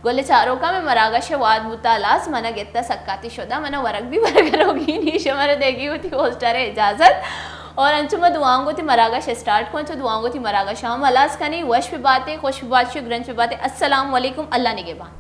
गोले चारों का मैं मरागा शवाद मुतालास मना गेता सक्काती शुदा मना वरक भी वरगर होगी नीशे मरे देगी होती होस्टर है इजाज़त और अंचुमा दुआओं थी मरागा से स्टार्ट को दुआओं थी मरागा शाम अलास का नहीं वश पे बातें खुश पे बात ग्रंज पे बातें अस्सलाम वालेकुम अल्लाह निगहबान।